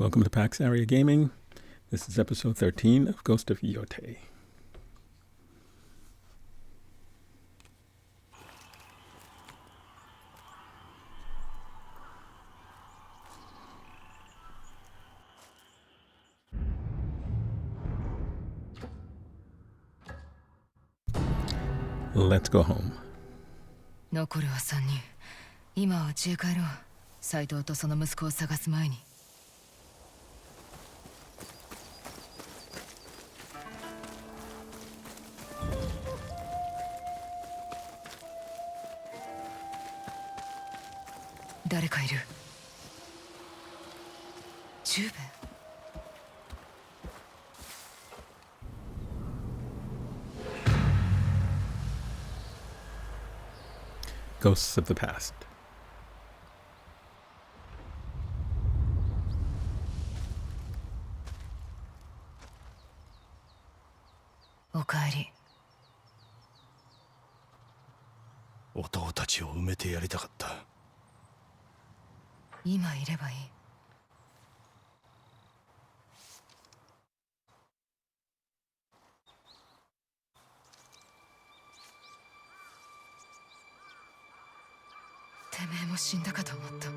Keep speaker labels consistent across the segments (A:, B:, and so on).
A: Welcome to PaxAriaGaming. This is episode 13 of Ghost of Yotei. Let's go home.
B: 残るは3人。今は家へ帰ろう。斎藤とその息子を探す前に。誰かいる。十兵衛。
A: Ghosts of the past.
B: おかえり。
C: 弟たちを埋めてやりたかった。
B: 今いればいい。てめえも死んだかと思った。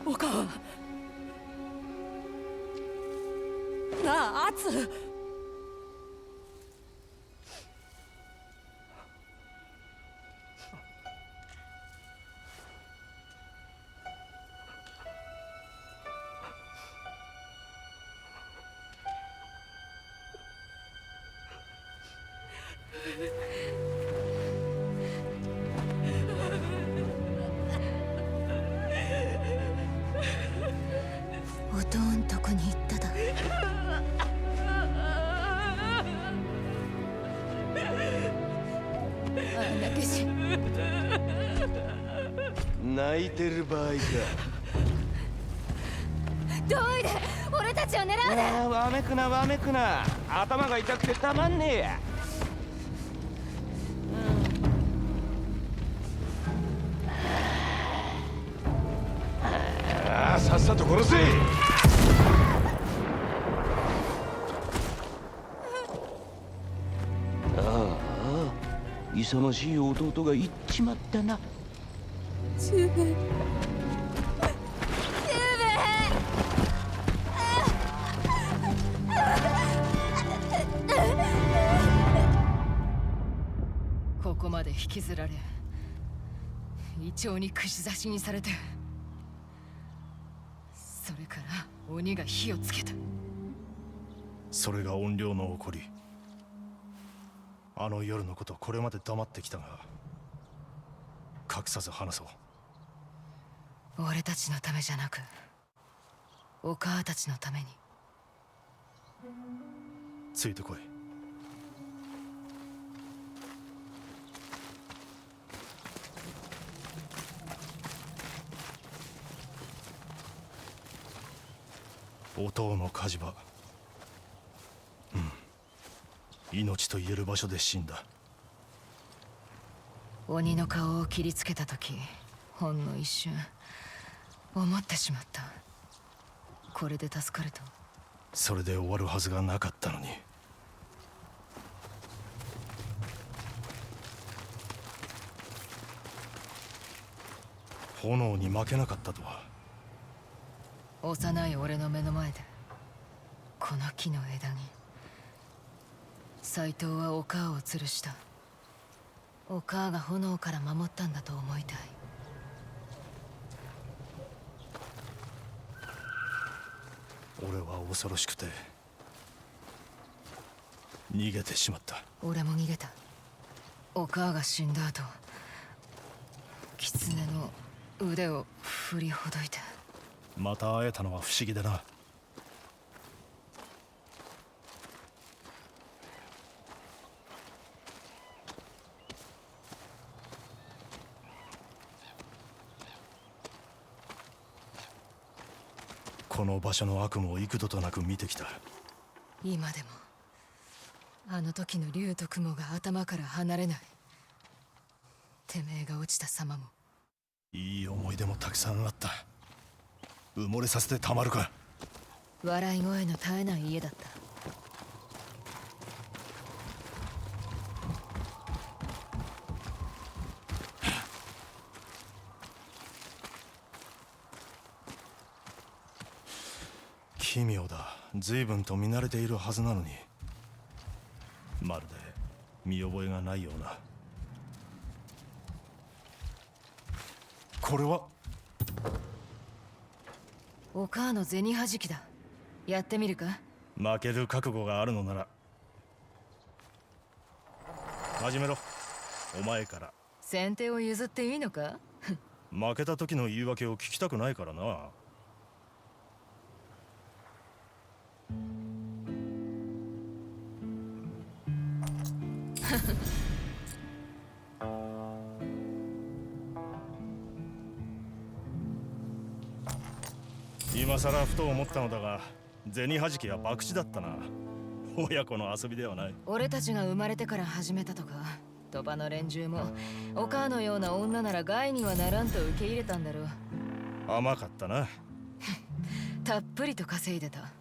D: おかんなあ、アツ
B: おとんとこに行っただ。あんなけし。
C: 泣いてる場合か。
D: どいで、俺たちを狙うで。
C: わめくなわめくな。頭が痛くてたまんねえや。さっさと殺せ。ああ、勇ましい弟が行っちまったな。
D: 十兵衛、十兵衛。
B: ここまで引きずられ、イチョウに串刺しにされて、それから鬼が火をつけた。
E: それが怨霊の起こり。あの夜のことこれまで黙ってきたが、隠さず話そう。
B: 俺たちのためじゃなく、お母たちのために。
E: ついてこい。弟の火事場、命と言える場所で死んだ。
B: 鬼の顔を切りつけた時、ほんの一瞬思ってしまった。これで助かると。
E: それで終わるはずがなかったのに。炎に負けなかったとは。
B: 幼い俺の目の前で、この木の枝に斎藤はお母を吊るした。お母が炎から守ったんだと思いたい。
E: 俺は恐ろしくて逃げてしまった。
B: 俺も逃げた。お母が死んだ後、狐の腕を振りほどいて。
E: また会えたのは不思議だな。この場所の悪夢を幾度となく見てきた。
B: 今でもあの時の竜と雲が頭から離れない。てめえが落ちた様も。
E: いい思い出もたくさんあった。埋もれさせてたまるか。
B: 笑い声の絶えない家だった。
E: 奇妙だ。随分と見慣れているはずなのに、まるで見覚えがないような。これは
B: お母の銭はじきだ。やってみるか。
E: 負ける覚悟があるのなら始めろ。お前から。
B: 先手を譲っていいのか。
E: 負けた時の言い訳を聞きたくないからな。今さらふと思ったのだが、銭はじきは博打だったな。親子の遊びではない。
B: 俺たちが生まれてから始めたとか、賭場の連中もお母のような女なら害にはならんと受け入れたんだろう。
E: 甘かったな。
B: たっぷりと稼いでた。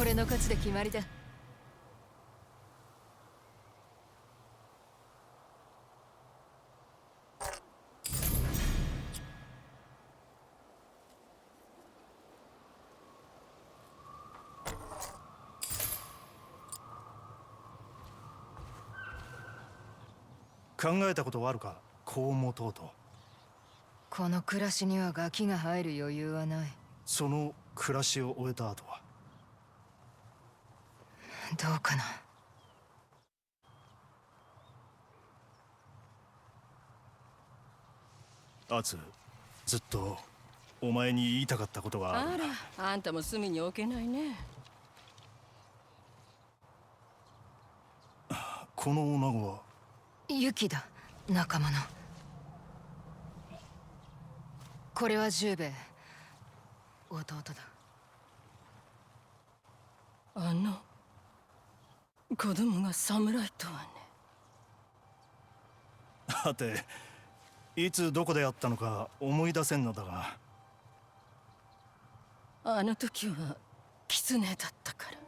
B: 俺の勝ちで決まりだ。
E: 考えたことはあるか。こう持とうと。
B: この暮らしにはガキが入る余裕はない。
E: その暮らしを終えた後は
B: どうかな。
E: アツ、ずっとお前に言いたかったことがあるんだ。
D: あら、あんたも隅に置けないね。
E: この女子は
B: ユキだ。仲間の。これは十兵衛。弟だ。
D: あの子供が侍とはね。
E: はて、いつどこであったのか思い出せんのだが。
D: あの時は狐だったから。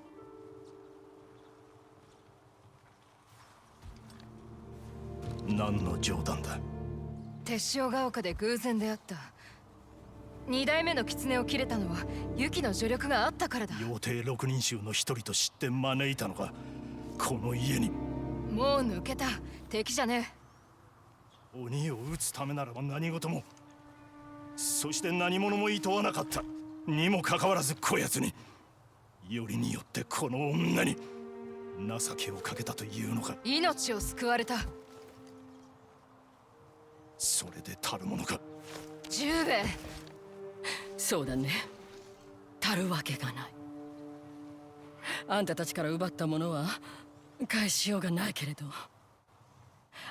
E: 何の冗談だ。
B: 手塩ヶ丘で偶然出会った。二代目の狐を切れたのはユキの助力があったからだ。
E: 妖帝六人衆の一人と知って招いたのがこの家に。
B: もう抜けた。敵じゃね
E: え。鬼を討つためならば何事も、そして何者も厭わなかったにもかかわらず、こやつによりによってこの女に情けをかけたというのか。
B: 命を救われた。
E: それでたるものか。
B: 十兵衛。
D: そうだね。足るわけがない。あんたたちから奪ったものは返しようがないけれど、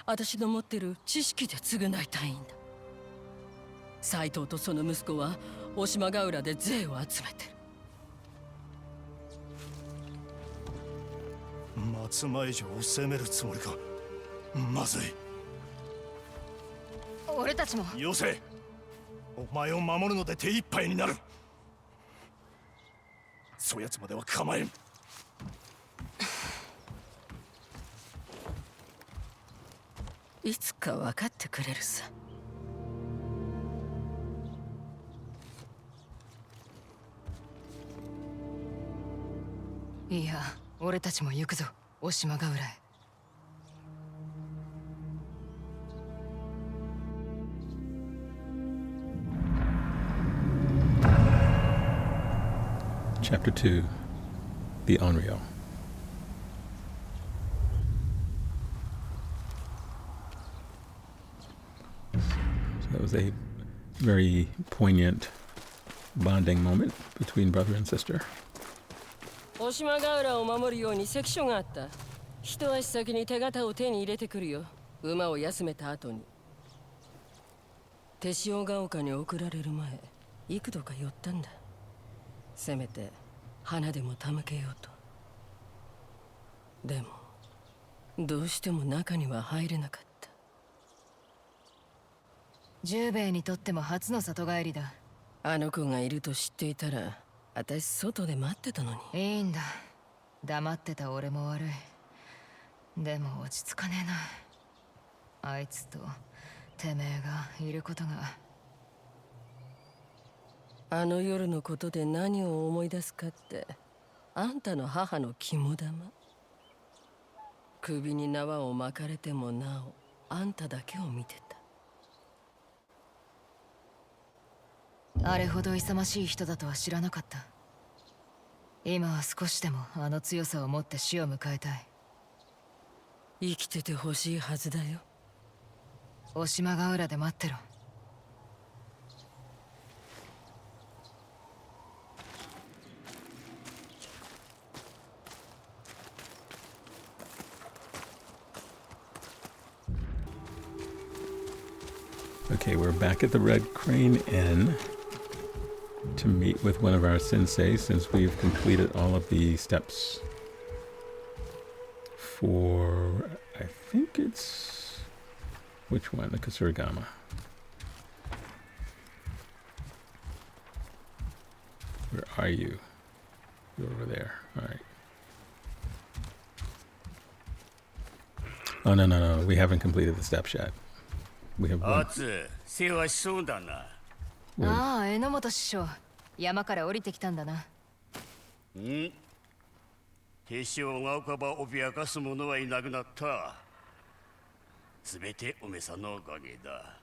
D: 私の持ってる知識で償いたいんだ。斎藤とその息子は大島ヶ浦で税を集めてる。
E: 松前城を攻めるつもりか。まずい。
B: 俺たちも。
E: よせ。お前を守るので手一杯になる。そやつまでは構えん。
D: いつか分かってくれるさ。
B: いや、俺たちも行くぞ、大島ヶ浦へ。
A: Chapter 2, The Onryo. So that was a very poignant bonding moment between brother and sister.
D: 大島ヶ浦を守るように関所があった。一足先に手形を手に入れてくるよ。馬を休めた後に手塩ヶ丘に送られる前、幾度か寄ったんだ。せめて花でも手向けようと。でもどうしても中には入れなかった。
B: 十兵衛にとっても初の里帰りだ。
D: あの子がいると知っていたら、私外で待ってたのに。
B: いいんだ。黙ってた俺も悪い。でも落ち着かねえな。あいつとてめえがいることが。
D: あの夜のことで何を思い出すかって、あんたの母の肝玉。首に縄を巻かれてもなお、あんただけを見てた。
B: あれほど勇ましい人だとは知らなかった。今は少しでもあの強さを持って死を迎えたい。
D: 生きててほしいはずだよ。
B: 渡島ヶ浦で待ってろ。
A: Okay, we're back at the Red Crane Inn to meet with one of our sensei since we've completed all of the steps for, I think it's, which one? The Kasurigama. Where are you? You're over there. All right. Oh, no. We haven't completed the steps yet. We have one.
C: Atsu, 世話しそうだな。
B: ああ、榎本師匠。山から降りてきたんだな。
C: 手塩が丘ば脅かす者はいなくなった。すべておめさんのおかげだ。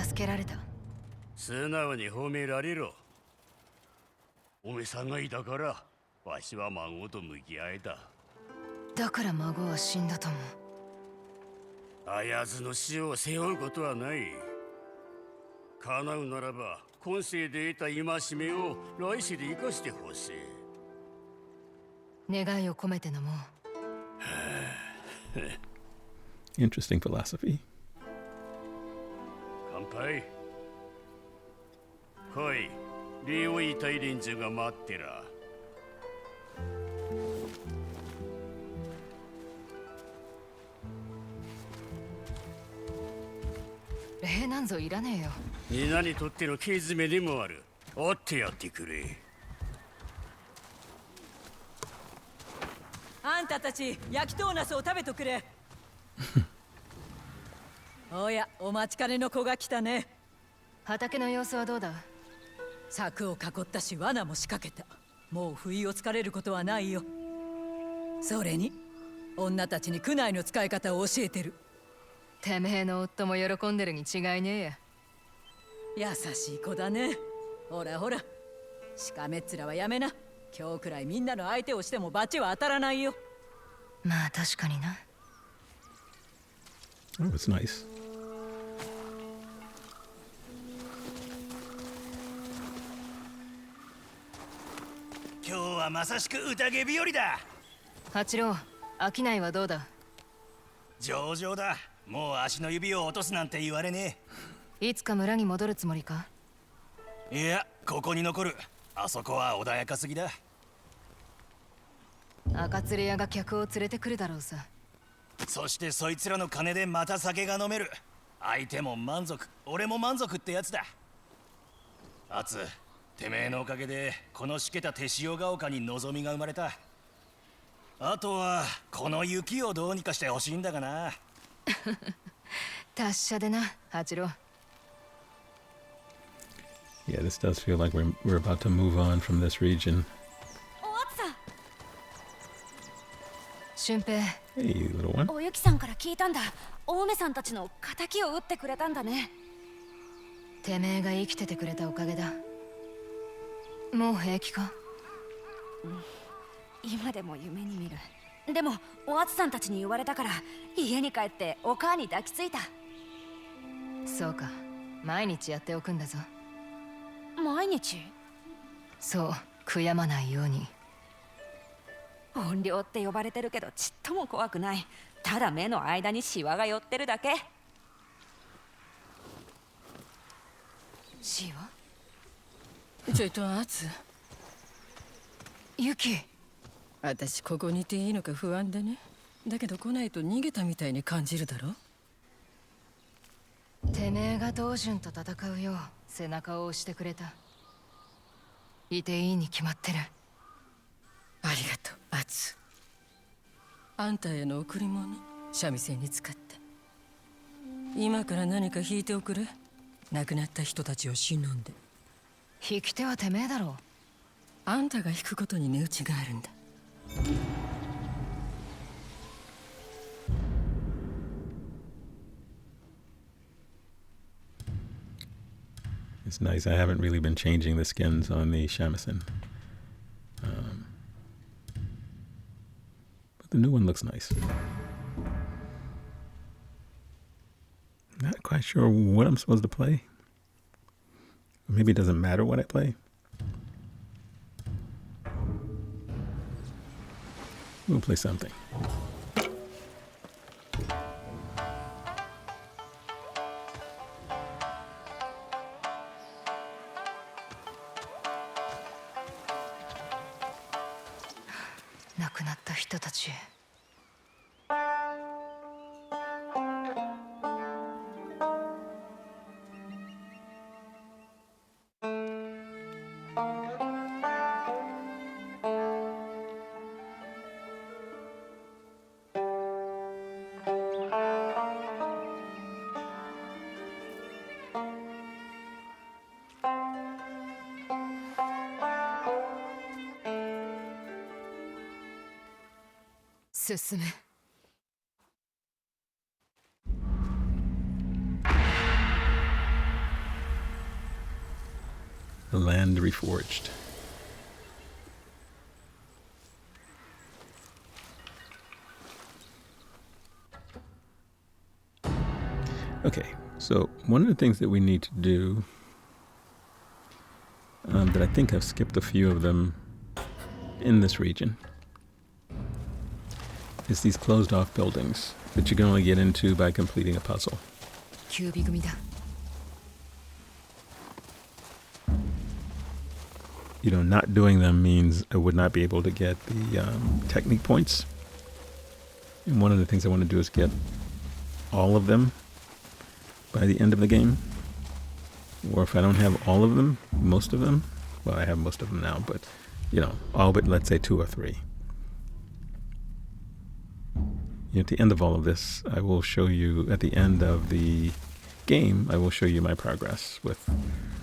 B: 助けられた。
C: 素直に褒められろ。おめさんがいたから、わしは孫と向き合えた。
B: だから孫は死んだとも。
C: あやつの死を背負うことはない。叶うならば、今世で得た戒めを来世で生かしてほしい。
B: 願いを込めてのも。
A: Interesting philosophy.
C: 乾杯。来い、礼を言いたい連中が待ってら。
B: 礼なんぞいらねえよ。
C: 皆にとってのケ詰めでもある。追ってやってくれ。
D: あんたたち焼きトーナスを食べとくれ。おや、お待ちかねの子が来たね。
B: 畑の様子はどうだ？
D: 柵を囲ったし罠も仕掛けた。もう不意をつかれることはないよ。それに女たちに区内の使い方を教えてる。
B: てめえの夫も喜んでるに違いねえや。
D: 優しい子だね。ほらほら、しかめっ面はやめな。今日くらいみんなの相手をしても罰は当たらないよ。
B: まあ確かにな。
A: Oh, it's nice.
E: 今日はまさしく宴日和だ。
B: 八郎、商いはどうだ？
E: 上々だ。もう足の指を落とすなんて言われね
B: いつか村に戻るつもりか？
E: え。いや、ここに残る。あそこは穏やかすぎだ。
B: 赤連れ屋が客を連れてくるだろうさ。
E: そしてそいつらの金でまた酒が飲める。相手も満足、俺も満足ってやつだ。アツ、てめえのおかげでこのしけた手塩ヶ丘に望みが生まれた。あとはこの雪をどうにかしてほしいんだがな。
B: 達者でな、八郎。
A: Yeah, this does feel like we're about to move on from this region.
B: 俊平。
A: Hey, little one.
F: おゆきさんから聞いたんだ。お梅さんたちの仇を討ってくれたんだね。
B: てめえが生きててくれたおかげだ。もう平気か？
F: 今でも夢に見る。でもおあつさんたちに言われたから家に帰ってお母に抱きついた。
B: そうか、毎日やっておくんだぞ。
F: 毎日？
B: そう、悔やまないように。
F: 音量って呼ばれてるけどちっとも怖くない。ただ目の間にシワが寄ってるだけ。
B: シワ？
D: ちょいとアツ。
B: ユキ。
D: 私ここにいていいのか不安でね。だけど来ないと逃げたみたいに感じるだろ。
B: てめえが道順と戦うよう背中を押してくれた。いていいに決まってる。
D: ありがとう、アツ。あんたへの贈り物、三味線に使った。今から何か弾いておくれ。亡くなった人たちを偲んで。
B: 引き手はてめえだろ。
D: あんたが弾くことに値打ちがあるんだ。
A: It's nice. I haven't really been changing the skins on the shamisen. But the new one looks nice. Not quite sure what I'm supposed to play. Maybe it doesn't matter what I play. We'll play something.
B: 進め。
A: The land reforged. Okay, so one of the things that we need to do, that I think I've skipped a few of them in this region, is these closed off buildings that you can only get into by completing a puzzle.
B: キュービ組だ。
A: You know, not doing them means I would not be able to get the technique points. And one of the things I want to do is get all of them by the end of the game. Or if I don't have all of them, most of them, well, I have most of them now, but, you know, all but, let's say, 2 or 3. At the end of all of this, I will show you, at the end of the game, I will show you my progress with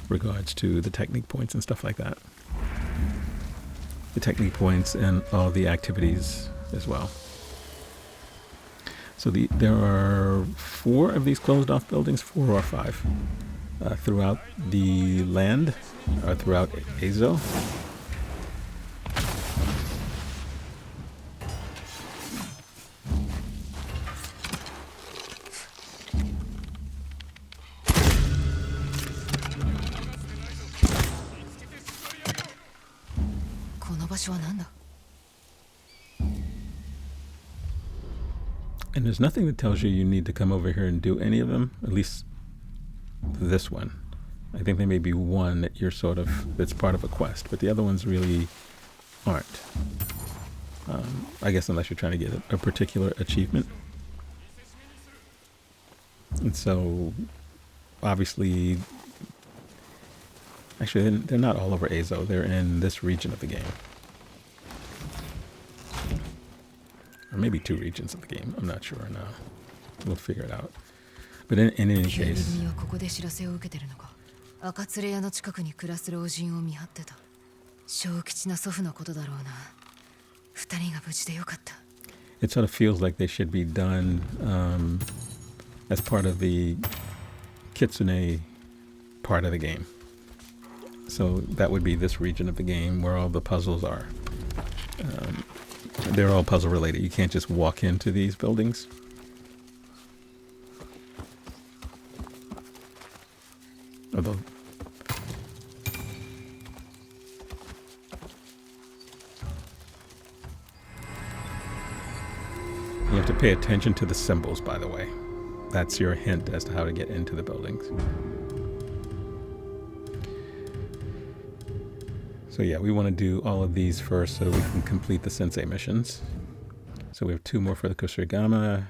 A: regards to the technique points and stuff like that. The technique points and all the activities as well. So there are 4 of these closed off buildings, 4 or 5, throughout the land, or throughout Ezo. And there's nothing that tells you you need to come over here and do any of them, at least this one. I think there may be one that you're sort of, that's part of a quest, but the other ones really aren't. I guess unless you're trying to get a particular achievement. And so, obviously, actually they're not all over Ezo, they're in this region of the game. Or maybe 2 regions of the game. I'm not sure now. We'll figure it out. But in any case,
B: 赤連れ屋の近くに暮らす老人を見張ってた。小吉な祖父のことだろうな。2人が無事でよかった。
A: it sort of feels like they should be done as part of the Kitsune part of the game. So that would be this region of the game where all the puzzles are. They're all puzzle related. You can't just walk into these buildings. Although You have to pay attention to the symbols, by the way. That's your hint as to how to get into the buildings. So yeah, we want to do all of these first so we can complete the sensei missions. So we have 2 more for the Kusarigama.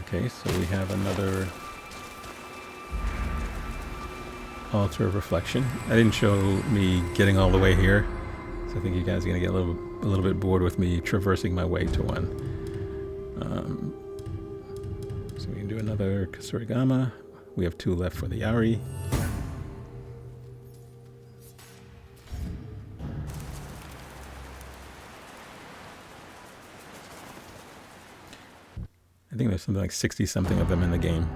A: Okay, so we have another altar of reflection. I didn't show me getting all the way here, so I think you guys are gonna get a little bit bored with me traversing my way to one. So we can do another Kusarigama. We have 2 left for the Yari. I think there's something like 60 something of them in the game.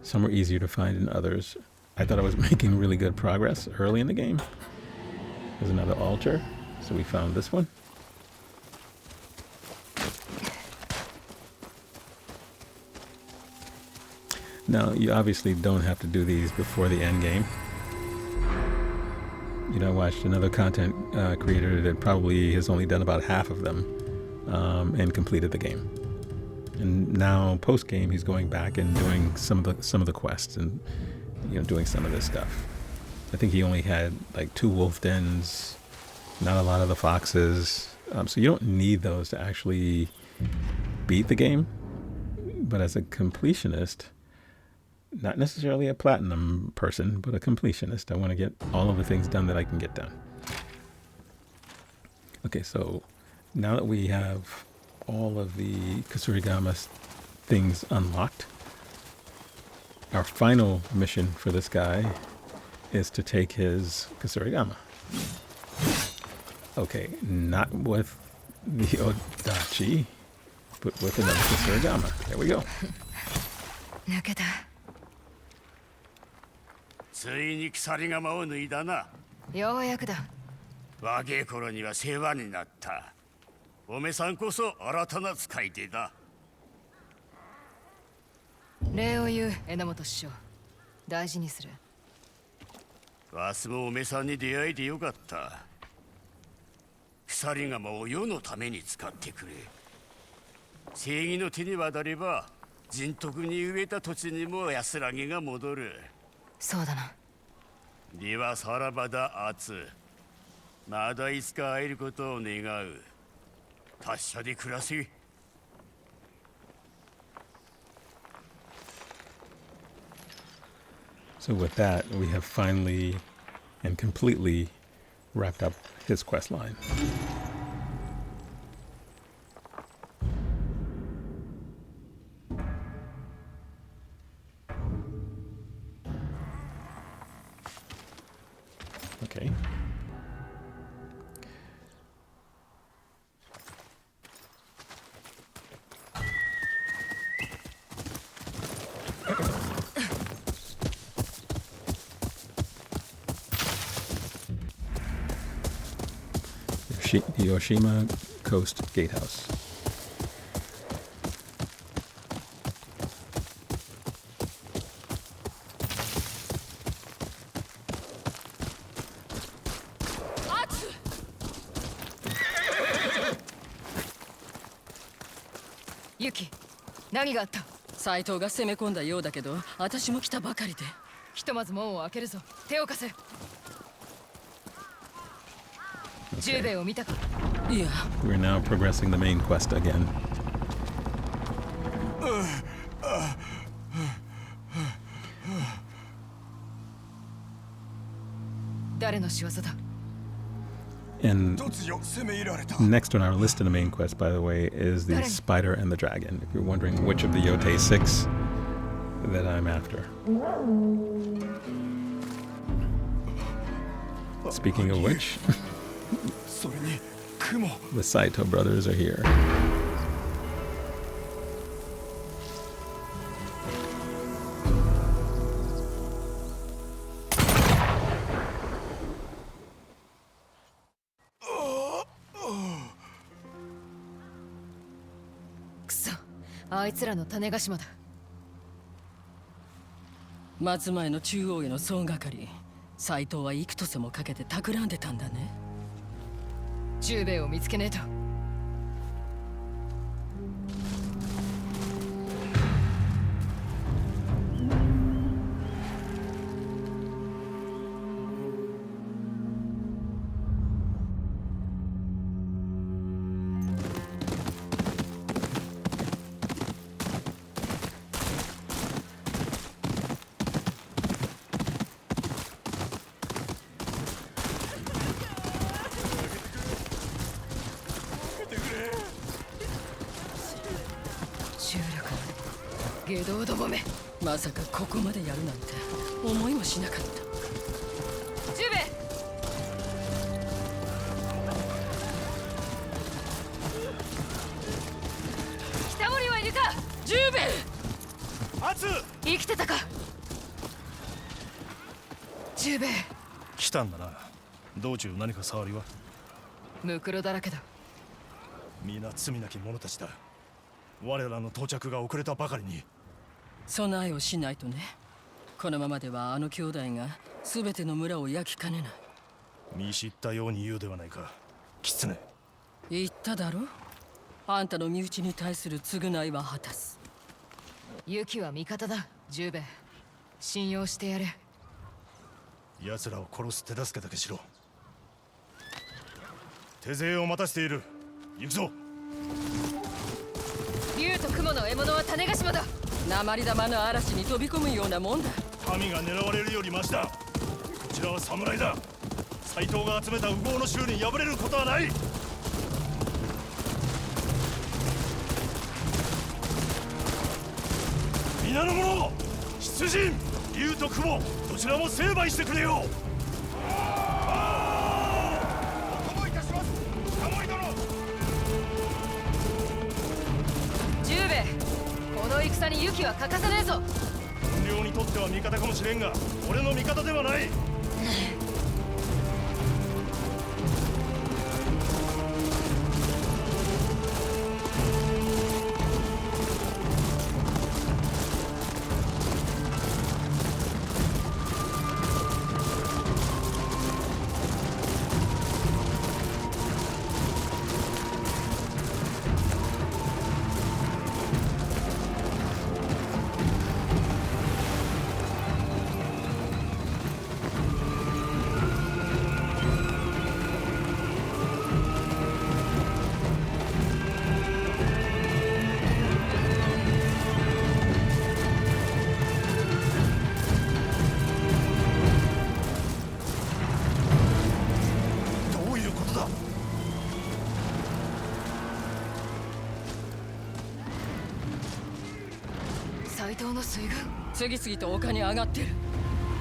A: Some are easier to find than others. I thought I was making really good progress early in the game. There's another altar, so we found this one. Now, you obviously don't have to do these before the end game. You know, I watched another content creator that probably has only done about half of them and completed the game. And now, post game, he's going back and doing some of the quests and doing some of this stuff. I think he only had like 2 wolf dens, not a lot of the foxes. So you don't need those to actually beat the game. But as a completionist, not necessarily a platinum person, but a completionist, I want to get all of the things done that I can get done. Okay, so now that we have all of the Kusarigama things unlocked, our final mission for this guy is to take his Kusarigama. Okay, not with the Odachi, but with another Kusarigama. There we go.
B: 抜けた。
C: ついに鎖鎌を脱いだな。
B: ようやくだ。
C: 若い頃には世話になった。おめさんこそ新たな使い手だ。
B: 礼を言う榎本師匠。大事にする。
C: わしもおめさんに出会えてよかった。鎖鎌を世のために使ってくれ。正義の手に渡れば、人徳に植えた土地にも安らぎが戻る。
B: そうだな。
C: ではさらばだ、アツ。まだいつか会えることを願う。達者で暮らせ。
A: So with that, we have finally and completely wrapped up his quest line. Okay. The Yoshima Coast Gatehouse.
D: Atsu!
B: ユキ、何があった？
D: 斎藤が攻め込んだようだけど、私も来たばかりで。
B: ひとまず門を開けるぞ。手を貸せ。10兵衛を見たか？
D: いや。
A: We're now progressing the main quest again.
B: 誰の仕業だ？
A: And next on our list in the main quest, by the way, is the spider and the dragon. If you're wondering which of the Yotei Six that I'm after. Speaking of which, the Saito brothers are here.
B: Kuso, あいつらの種子島だ。
D: 松前の中央への総がかり。斎藤は幾年もかけて企んでたんだね。
B: 十兵衛を見つけねえと。下道どもめ、
D: まさかここまでやるなんて思いもしなかった。
B: 十兵衛、北森はいるか。
D: 十兵衛、
E: 圧
B: 生きてたか。十兵衛、
E: 来たんだな。道中何か触りは？
B: ムクロだらけだ。
E: 皆罪なき者たちだ。我らの到着が遅れたばかりに。
D: 備えをしないとね。このままではあの兄弟が全ての村を焼きかねない。
E: 見知ったように言うではないか、狐。
D: 言っただろ。あんたの身内に対する償いは果たす。
B: ユキは味方だ、十兵衛。信用してやれ。
E: 奴らを殺す手助けだけしろ。手勢を待たせている。行くぞ。
B: 竜と雲の獲物は種子島だ。
D: 鉛玉の嵐に飛び込むようなもんだ。
E: 民が狙われるよりマシだ。こちらは侍だ。斎藤が集めた烏合の衆に敗れることはない。皆の者、出陣。竜と雲、どちらも成敗してくれよ。お供いたします、北森殿。
B: 十兵衛、この戦にユキは欠かせねえぞ。
E: 本領にとっては味方かもしれんが、俺の味方ではない。
B: 斎藤の水軍、
D: 次々と丘に上がってる。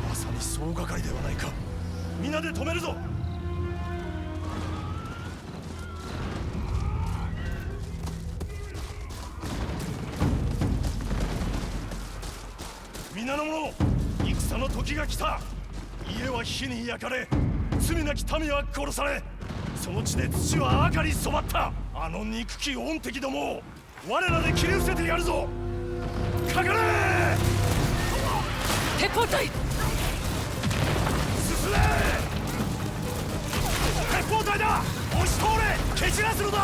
E: まさに総がかりではないか。皆で止めるぞ。皆の者、戦の時が来た。家は火に焼かれ、罪なき民は殺され、その地で土は赤に染まった。あの憎き恩敵どもを我らで切り伏せてやるぞ。かかれ！
D: 鉄砲隊！
E: 進め！鉄砲隊だ！押し通れ！蹴散らすのだ！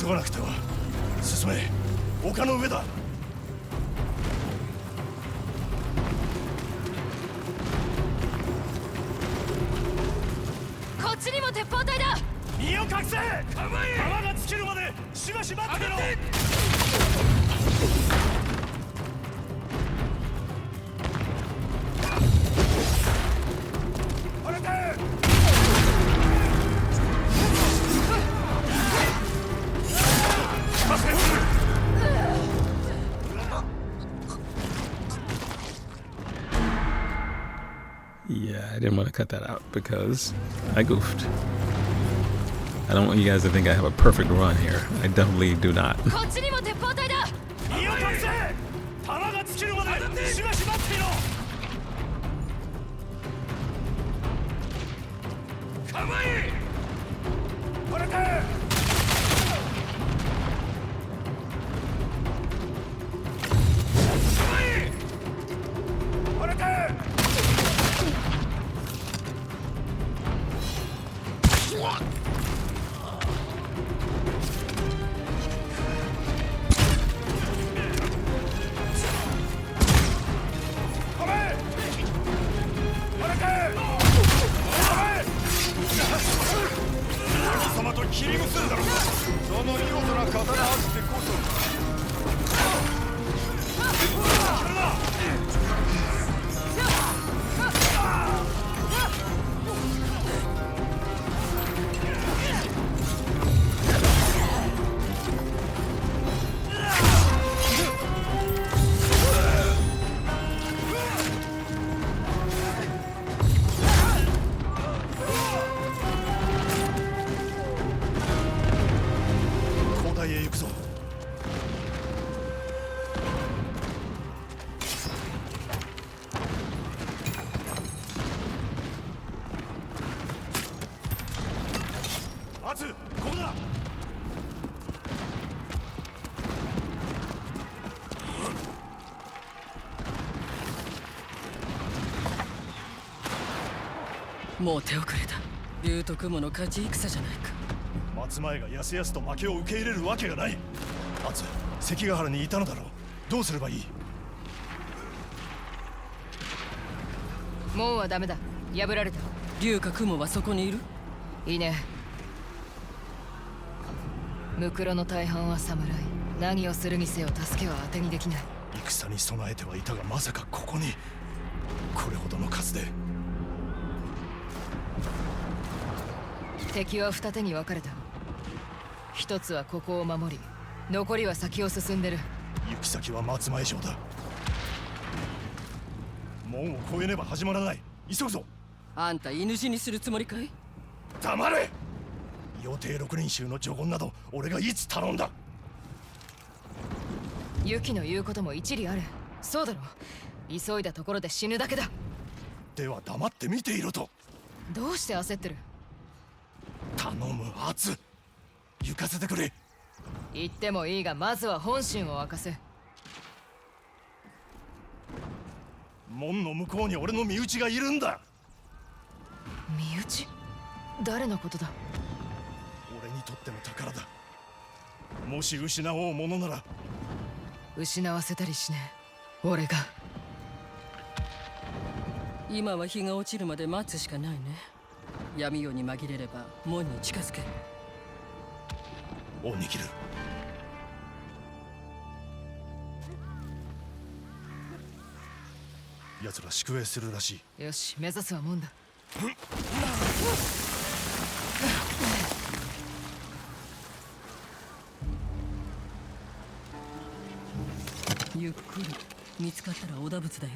E: 急がなくては。進め、丘の上だ。
B: こっちにも鉄砲隊だ。
E: 身を隠せ。構え。弾が尽きるまでしばし待ってろ。
A: Yeah, I didn't want to cut that out because I goofed. I don't want you guys to think I have a perfect run here. I definitely do not.
B: こっちにも鉄砲隊だ。
E: 身を隠せ。弾が尽きるまでしばし待ってろ。構え。これか。構え。これか。様と切り結んだろう。その見事な刀あってこそ。アツ、ここだ。
D: もう手遅れだ。竜と雲の勝ち戦じゃないか。
E: 松前がやすやすと負けを受け入れるわけがない。アツ、関ヶ原にいたのだろう。どうすればいい？
B: 門はダメだ。破られた。
D: 竜か雲はそこにいる？
B: いいね。ムクロの大半は侍。何をするにせよ助けは当てにできない。
E: 戦に備えてはいたが、まさかここにこれほどの数で。
B: 敵は二手に分かれた。一つはここを守り、残りは先を進んでる。
E: 行き先は松前城だ。門を越えねば始まらない。急ぐぞ。
D: あんた犬死にするつもりかい？
E: 黙れ。予定六人衆の助言など俺がいつ頼んだ。
B: ユキの言うことも一理ある。そうだろ。急いだところで死ぬだけだ。
E: では黙って見ていろと。
B: どうして焦ってる？
E: 頼む、アツ。行かせてくれ。
B: 言ってもいいが、まずは本心を明かせ。
E: 門の向こうに俺の身内がいるんだ。
B: 身内？誰のことだ？
E: 俺にとっての宝だ。もし失おうものなら。
B: 失わせたりしねえ。俺が。
D: 今は日が落ちるまで待つしかないね。闇夜に紛れれば門に近づけ。
E: おにぎる。奴ら宿営するらしい。
B: よし、目指すは門だ。
D: ゆっくり。見つかったら織田仏だよ。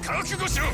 E: 覚悟しろ。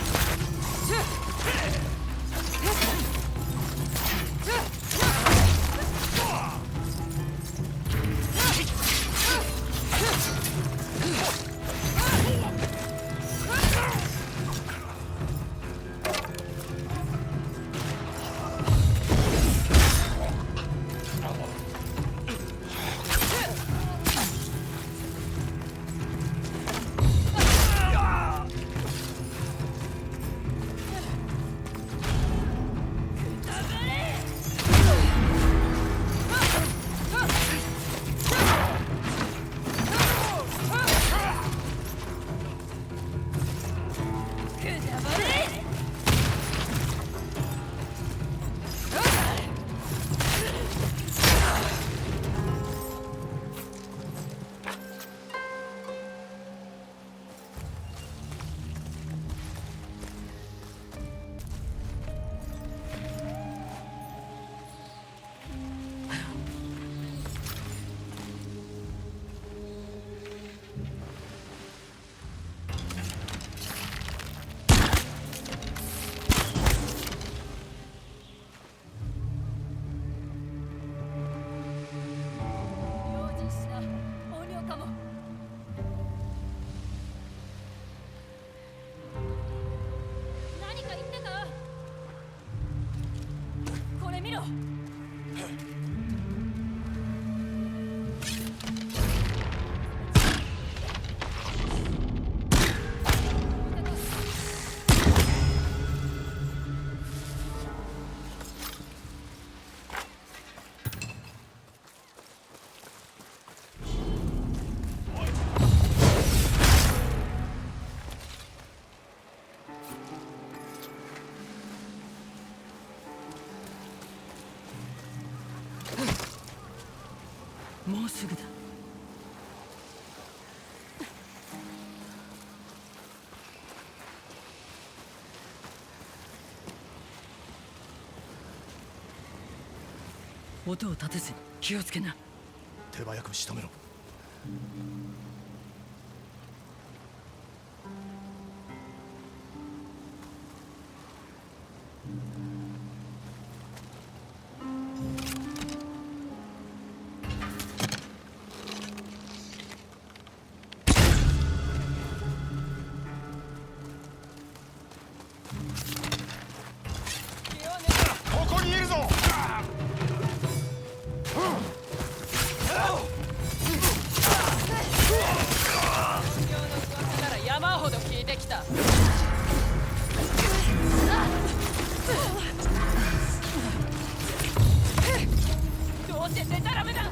D: もうすぐだ。音を立てずに気をつけな。
E: 手早く仕留めろ。ここにいるぞ。
D: 山ほど聞いてきた。どうせデタラメだ。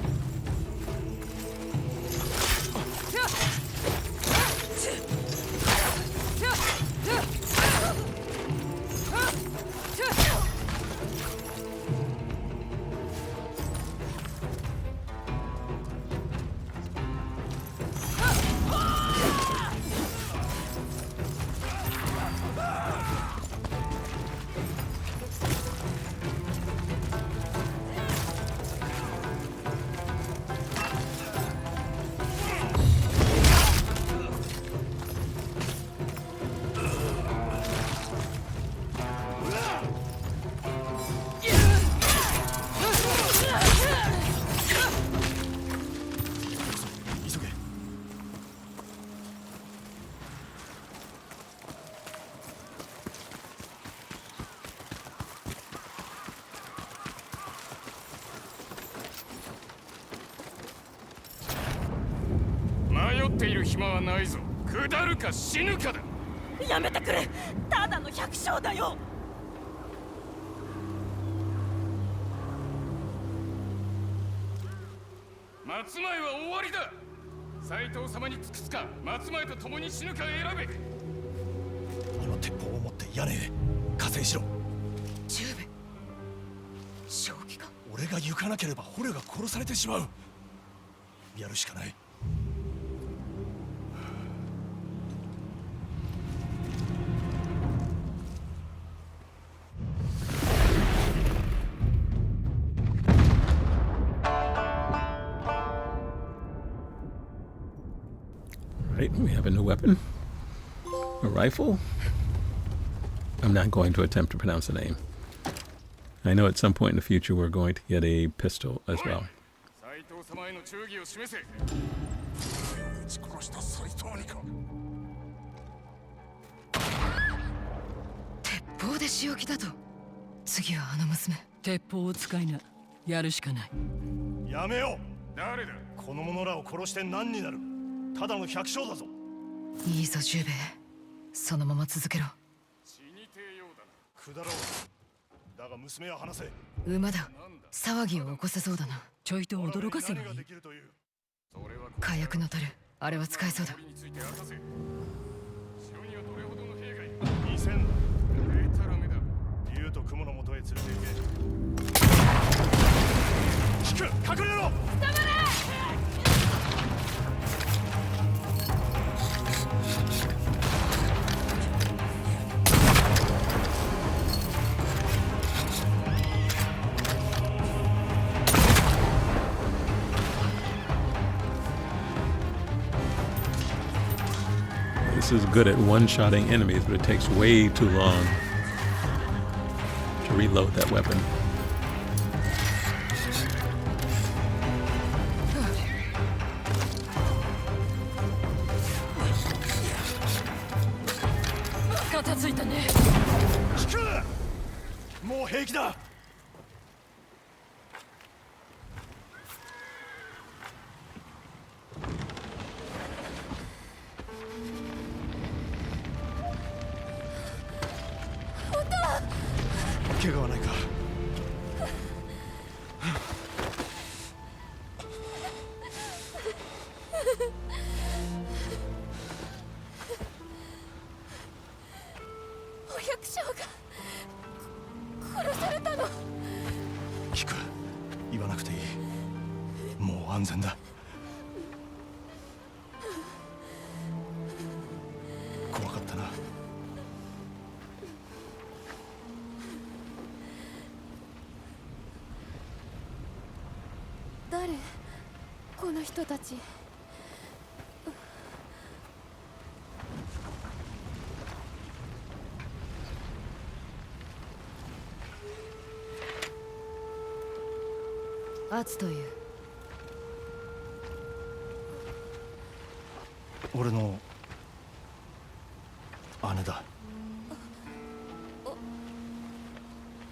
E: 迷っている暇はないぞ。下るか死ぬかだ。
D: やめてくれ。ただの百姓だよ。
E: 松前は終わりだ。斎藤様に尽くすか松前と共に死ぬか選べ。今鉄砲を持って屋根へ加勢しろ。
B: 十兵衛正気か。
E: 俺が行かなければ捕虜が殺されてしまう。やるしかない。
A: Right, we have a new weapon. A rifle? I'm not going to attempt to pronounce the name. I know at some point in the future we're going to get a pistol as well.
E: 斎藤様への忠義を示せ。撃ち殺した斎藤にか。
B: 鉄砲で仕置きだと。次はあの娘。
D: 鉄砲を使いな。やるしかない。
E: やめよう。誰だ。この者らを殺して何になる。ただの百姓だぞ。
B: いいぞ十兵衛、そのまま続けろ。
E: 死にてえようだな。くだろう。だが娘は話せ。
B: 馬だ。騒ぎを起こせそうだな。
D: ちょいと驚かせばいい。
B: 火薬の樽、あれは使えそうだ。
E: 2000だ。竜と雲の元へ連れて行け。引く、隠れろ。黙れ。
A: This is good at one-shotting enemies, but it takes way too long to reload that weapon.
G: 誰？この人たち。
B: アツという。
E: 俺の姉だ。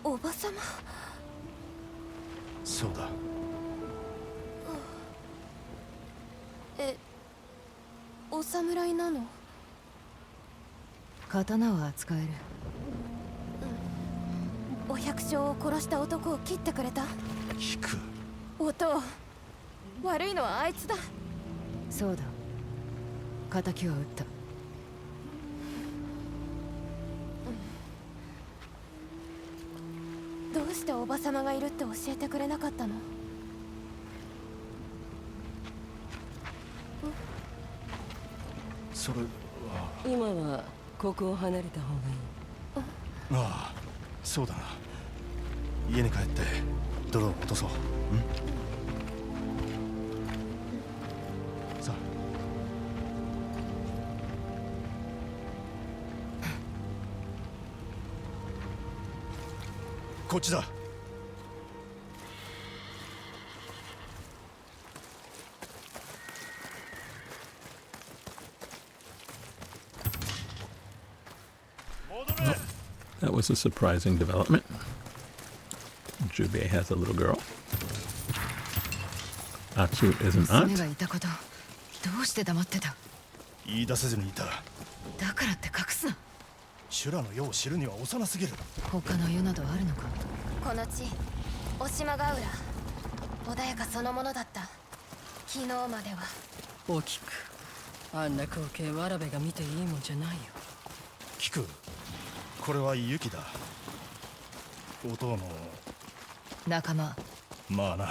G: おばさま。
E: そうだ。
G: お侍なの？
B: 刀は扱える。
G: お百姓を殺した男を切ってくれた。
E: 聞く。
G: 音。悪いのはあいつだ。
B: そうだ。仇は撃った。
G: どうしておばさまがいるって教えてくれなかったの？
E: それは
D: 今はここを離れた方がいい。
E: ああ、そうだな。家に帰って泥を落とそう。さあ。こっちだ。
A: That was a surprising development. Jubei has a little girl. Atsu is an
B: 娘
A: aunt.
B: がいたこと、どうして黙ってた？
E: 言い出せずにいた。
B: だからって隠すな。
E: 修羅の世を知るには幼すぎる。
B: 他の世などあるのか？
G: この地、渡島ヶ浦。穏やかそのものだった。昨日までは。
D: 大きく。あんな光景わらべが見ていいもんじゃないよ。
E: 聞く。これはユキだ。弟の
B: 仲間。
E: まあな。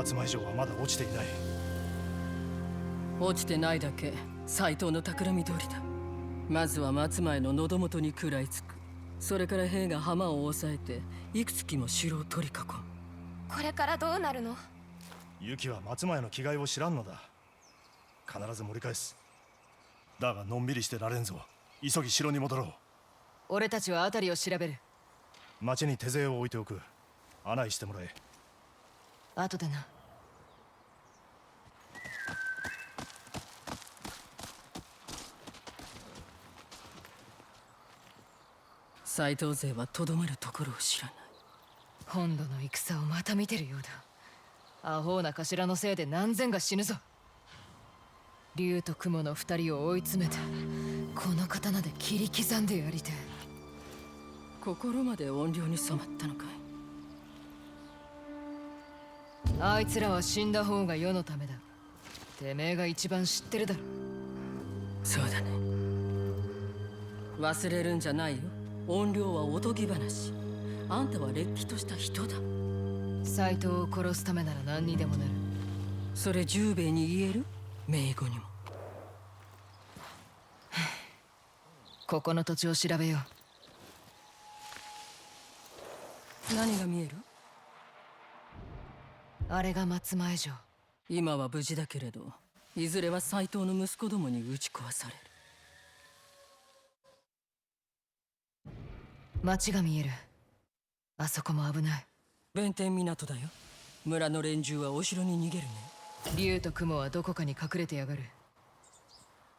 E: 松前城はまだ落ちていない。
D: 落ちてないだけ斎藤の企み通りだ。まずは松前の喉元に食らいつく。それから兵が浜を抑えていくつきも城を取り囲む。
G: これからどうなるの？
E: ユキは松前の気概を知らんのだ。必ず盛り返す。だがのんびりしてられんぞ。急ぎ城に戻ろう。
B: 俺たちは辺りを調べる。
E: 町に手勢を置いておく。案内してもらえ。
B: 後でな。
D: 斎藤勢はとどまるところを知らない。
B: 本土の戦をまた見てるようだ。アホな頭のせいで何千が死ぬぞ。竜と雲の二人を追い詰めてこの刀で切り刻んでやりてえ。
D: 心まで怨霊に染まったのかい。
B: あいつらは死んだ方が世のためだ。てめえが一番知ってるだろ。
D: そうだね。忘れるんじゃないよ。怨霊はおとぎ話。あんたはれっきとした人だ。
B: 斎藤を殺すためなら何にでもなる。
D: それ十兵衛に言える？名護にも。
B: ここの土地を調べよ
D: う。何が見える？
B: あれが松前城。
D: 今は無事だけれど、いずれは斎藤の息子どもに打ち壊される。
B: 町が見える。あそこも危ない。
D: 弁天港だよ。村の連中はお城に逃げるね。
B: 竜と雲はどこかに隠れてやがる。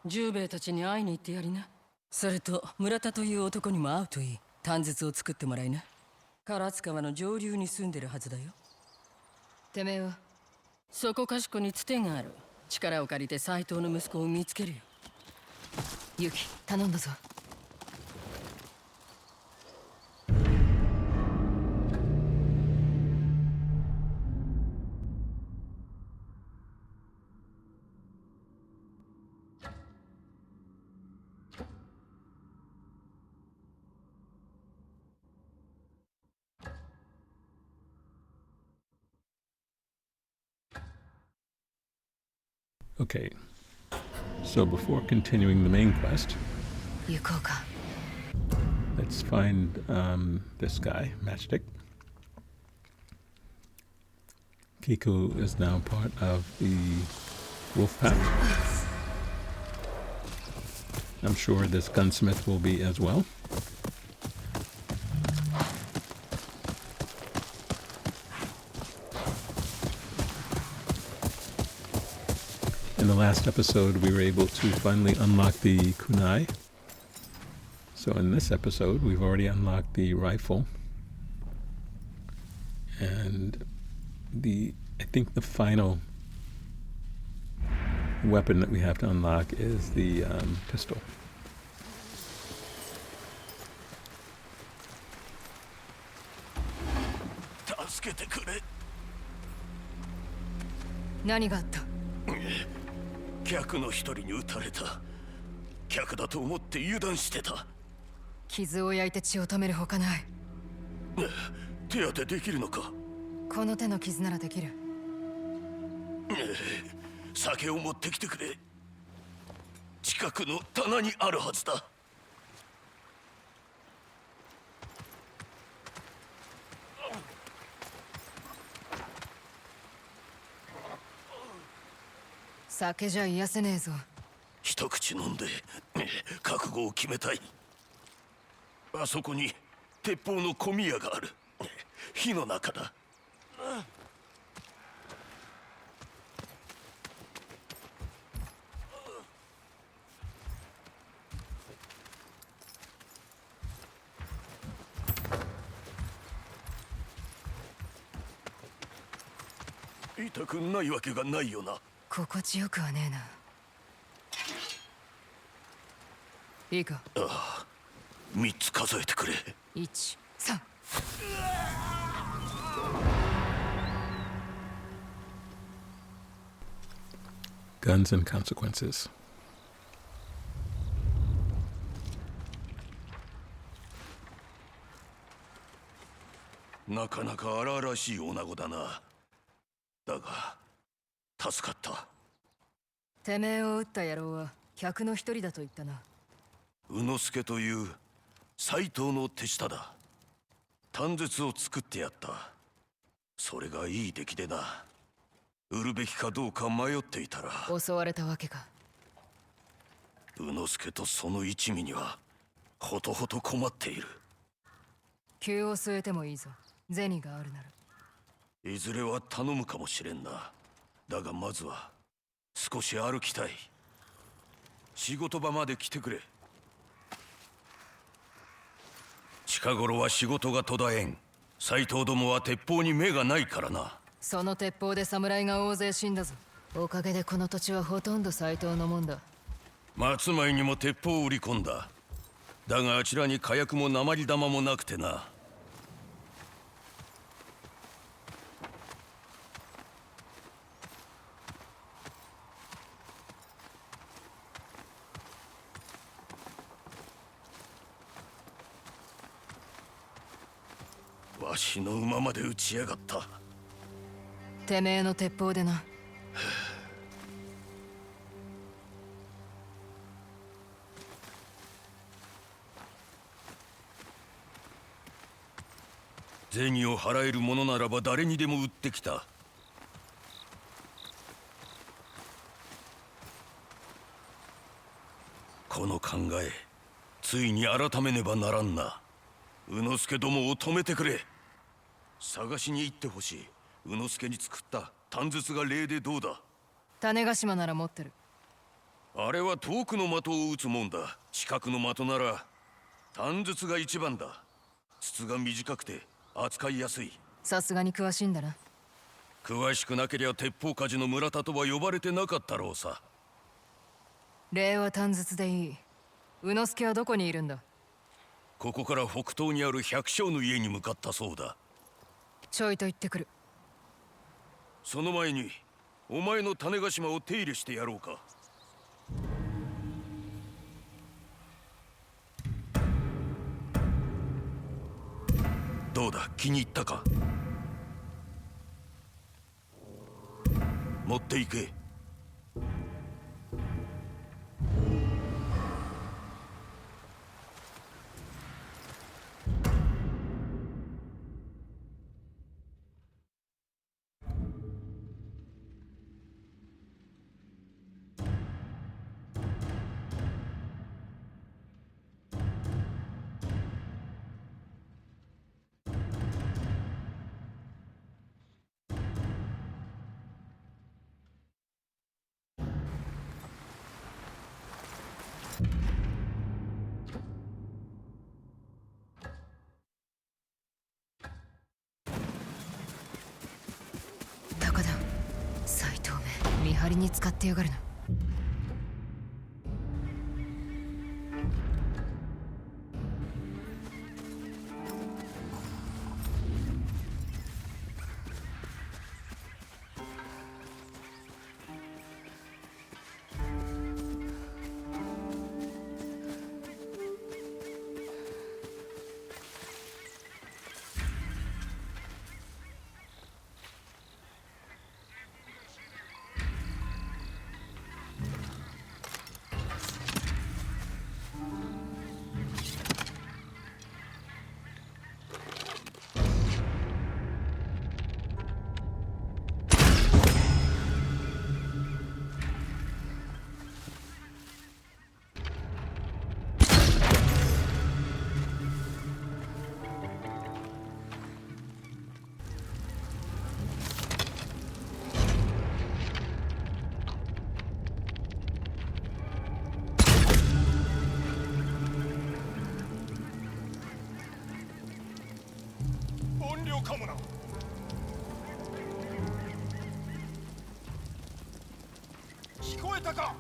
D: 十兵衛たちに会いに行ってやりな。それと村田という男にも会うといい。短筒を作ってもらいな。唐津川の上流に住んでるはずだよ。
B: てめえは？
D: そこかしこにつてがある。力を借りて斎藤の息子を見つけるよ。
B: ユキ、頼んだぞ。
A: Okay, so before continuing the main quest,
B: 行こうか。
A: let's find this guy, Matchstick. Kiku is now part of the wolf pack. I'm sure this gunsmith will be as well. In the last episode, we were able to finally unlock the kunai. So in this episode, we've already unlocked the rifle. And I think the final weapon that we have to unlock is the pistol.
B: Nani ga atta?
C: 客の一人に撃たれた。客だと思って油断してた。
B: 傷を焼いて血を止めるほかない。
C: 手当てできるのか？
B: この手の傷ならできる。
C: 酒を持ってきてくれ。近くの棚にあるはずだ。
B: 酒じゃ癒せねえぞ。
C: 一口飲んで覚悟を決めたい。あそこに鉄砲の小宮がある。火の中だ。痛くないわけがないよな。
B: 心地よくはねえな。いいか。
C: ああ、3つ数えてくれ。
B: 1、3。
A: Guns and consequences.
C: なかなか荒々しい女子だな。
E: だが助かった。
B: てめえを撃った野郎は客の一人だと言ったな。
E: 宇之助という斎藤の手下だ。短筒を作ってやった。それがいい出来でな。売るべきかどうか迷っていたら。
B: 襲われたわけか。
E: 宇之助とその一味にはほとほと困っている。
B: 急を据えてもいいぞ、銭があるなら。
E: いずれは頼むかもしれんな。だがまずは少し歩きたい。仕事場まで来てくれ。近頃は仕事が途絶えん。斎藤どもは鉄砲に目がないからな。
B: その鉄砲で侍が大勢死んだぞ。おかげでこの土地はほとんど斎藤のもんだ。
E: 松前にも鉄砲を売り込んだ。だがあちらに火薬も鉛玉もなくてな。わしの馬まで撃ちやがった。
B: てめえの鉄砲でな。
E: 銭を払えるものならば誰にでも売ってきた。この考え、ついに改めねばならんな。宇之助どもを止めてくれ。探しに行ってほしい。宇之助に作った短筒が例でどうだ。
B: 種子島なら持ってる。
E: あれは遠くの的を撃つもんだ。近くの的なら短筒が一番だ。筒が短くて扱いやすい。
B: さすがに詳しいんだな。
E: 詳しくなけりゃ鉄砲鍛冶の村田とは呼ばれてなかったろうさ。
B: 礼は短筒でいい。宇之助はどこにいるんだ。
E: ここから北東にある百姓の家に向かったそうだ。
B: ちょいと行ってくる。
E: その前にお前の種子島を手入れしてやろうか。どうだ、気に入ったか。持っていけ。
B: 高田、斎藤め見張りに使ってやがるな。
E: 音量かもな。聞こえたか。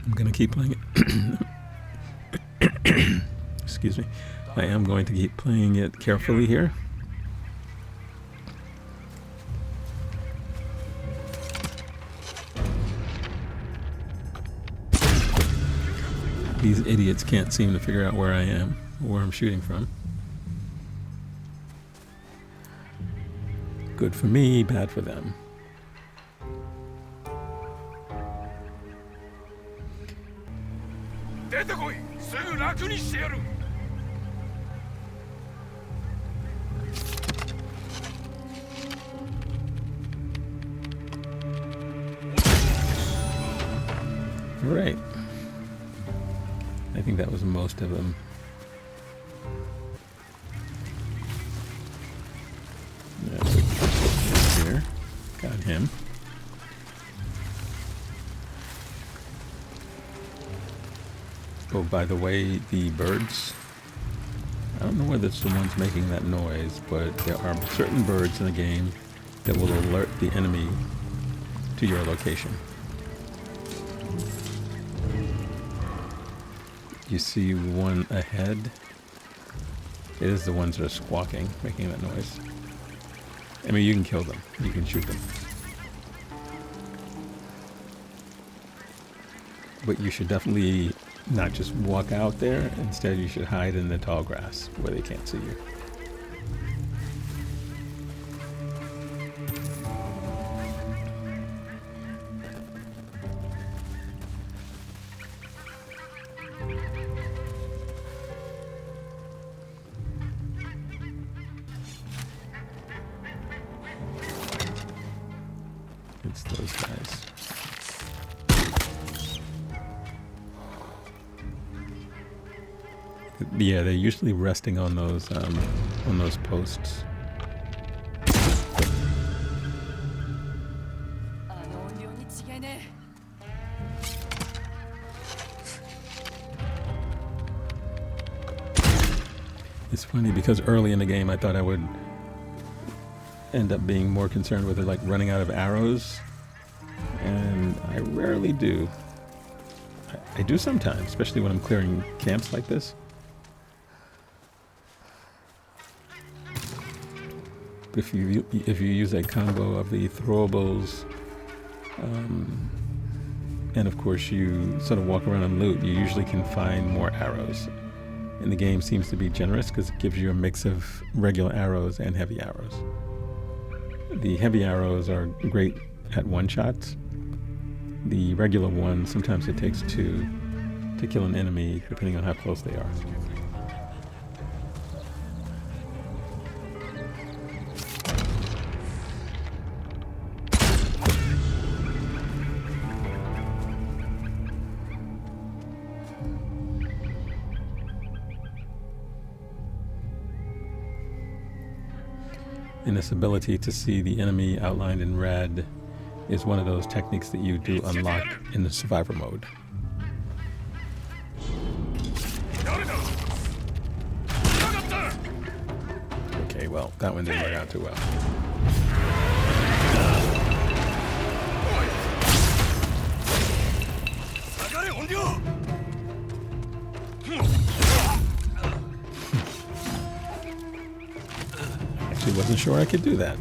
A: I'm gonna keep playing it. Excuse me. I am going to keep playing it carefully here. These idiots can't seem to figure out where I am, or where I'm shooting from. Good for me, bad for them. All right. I think that was most of them. Here, got him. Oh, by the way, the birds. I don't know whether it's the ones making that noise, but there are certain birds in the game that will alert the enemy to your location. You see one ahead. It is the ones that are squawking, making that noise. I mean, you can kill them. You can shoot them. But you should definitely not just walk out there. Instead, you should hide in the tall grass where they can't see you. It's those guys. Yeah, they're usually resting on those posts. It's funny because early in the game I thought I would end up being more concerned with it, like running out of arrows, and I rarely do. I do sometimes, especially when I'm clearing camps like this. But if you use a combo of the throwables, and of course you sort of walk around and loot, you usually can find more arrows. And the game seems to be generous because it gives you a mix of regular arrows and heavy arrows. The heavy arrows are great at one-shots. The regular ones, sometimes it takes 2 to kill an enemy, depending on how close they are. And this ability to see the enemy outlined in red is one of those techniques that you do unlock in the survivor mode. Okay, well, that one didn't work out too well. Actually wasn't sure I could do that.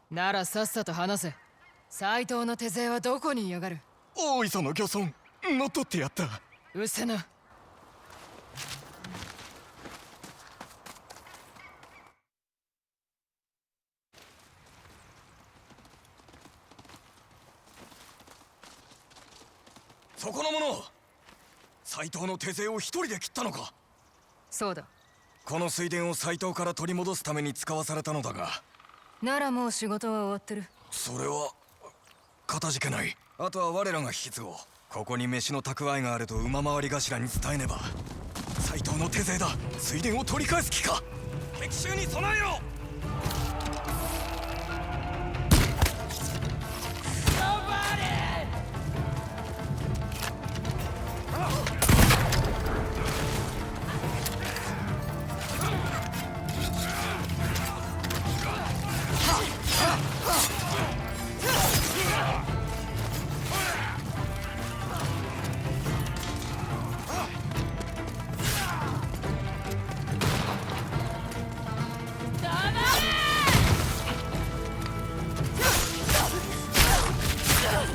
B: ならさっさと話せ。斎藤の手勢はどこにいやがる。
E: 大磯の漁村乗っ取ってやった。
B: うせな。
E: そこの者、斎藤の手勢を一人で切ったのか。
B: そうだ。
E: この水田を斎藤から取り戻すために使わされたのだが。
B: ならもう仕事は終わってる。
E: それはかたじけない。あとは我らが引き継ごう。ここに飯の蓄えがあると馬回り頭に伝えねば。斎藤の手勢だ。水田を取り返す気か。敵襲に備えよ。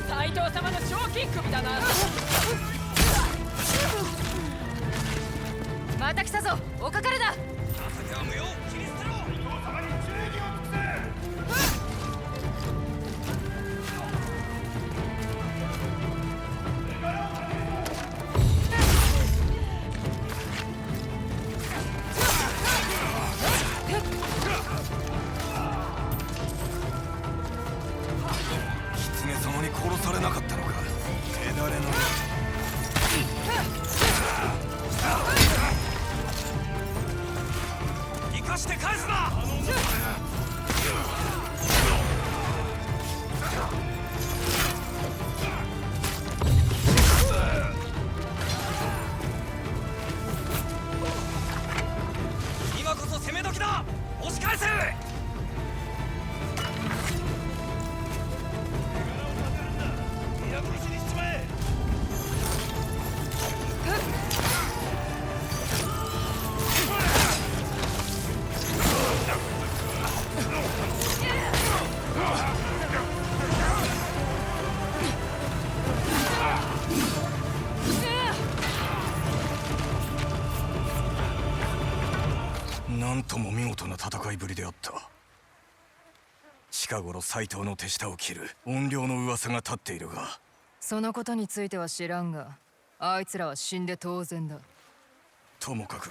B: 斎藤様の賞金首だな。また来たぞ、おかかれだ。
E: 情けは無用、切り捨てろ。様に注意を尽くせ。狐様に殺されなかったのか。手だれの生かして返すな。今こそ攻め時だ。押し返せ。皆殺しにしちまえ。なんとも見事な戦いぶりであった。近頃斎藤の手下を切る怨霊の噂が立っているが、
B: そのことについては知らんが、あいつらは死んで当然だ。
E: ともかく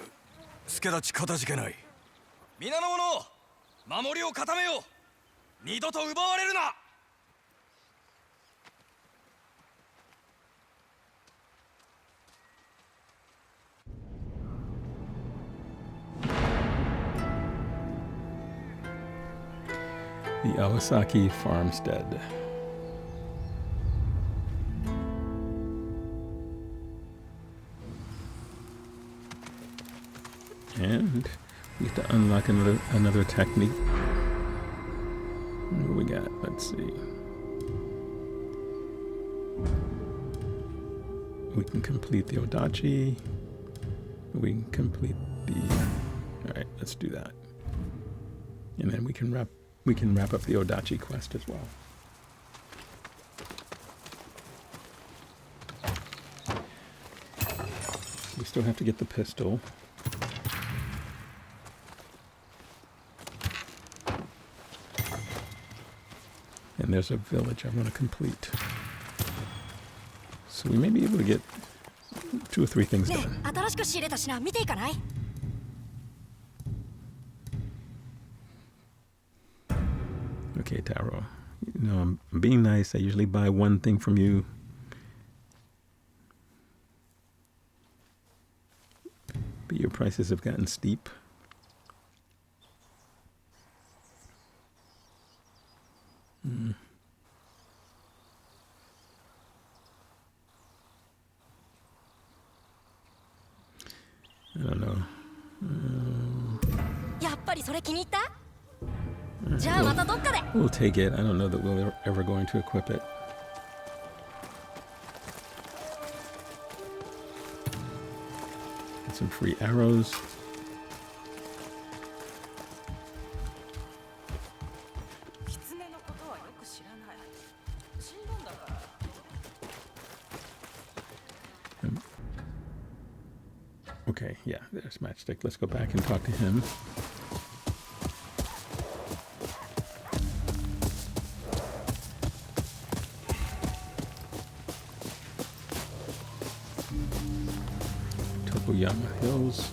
E: 助太刀かたじけない。皆の者、守りを固めよう。二度と奪われるな。
A: The Awasaki farmstead. And we have to unlock another technique. What do we got? Let's see. We can complete the Odachi. We can complete the... Alright, let's do that. And then we can wrap up the Odachi quest as well. We still have to get the pistol. And there's a village I want to complete. So we may be able to get 2 or 3 things done.
F: 新しく仕入れた品見ていかない？
A: Okay, Taro. You know, I'm being nice. I usually buy 1 thing from you. But your prices have gotten steep. I don't know.
F: やっぱりそれ気に入った？じゃあまたどっかで。
A: We'll take it. I don't know that we're ever going to equip it. Get some free arrows. Okay, yeah, there's Matchstick. Let's go back and talk to him. Tokoyama Hills.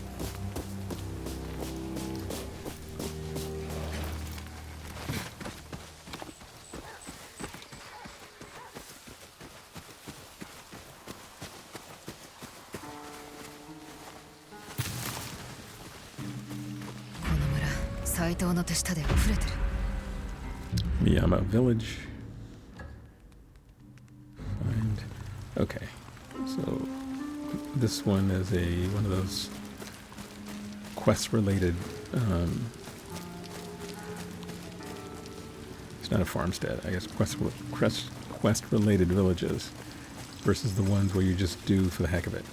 B: 街灯の手下で溢れてる。
A: Miyama Village. Find. Okay, so this one is one of those quest-related. It's not a farmstead, I guess. Quest-related villages versus the ones where you just do for the heck of it.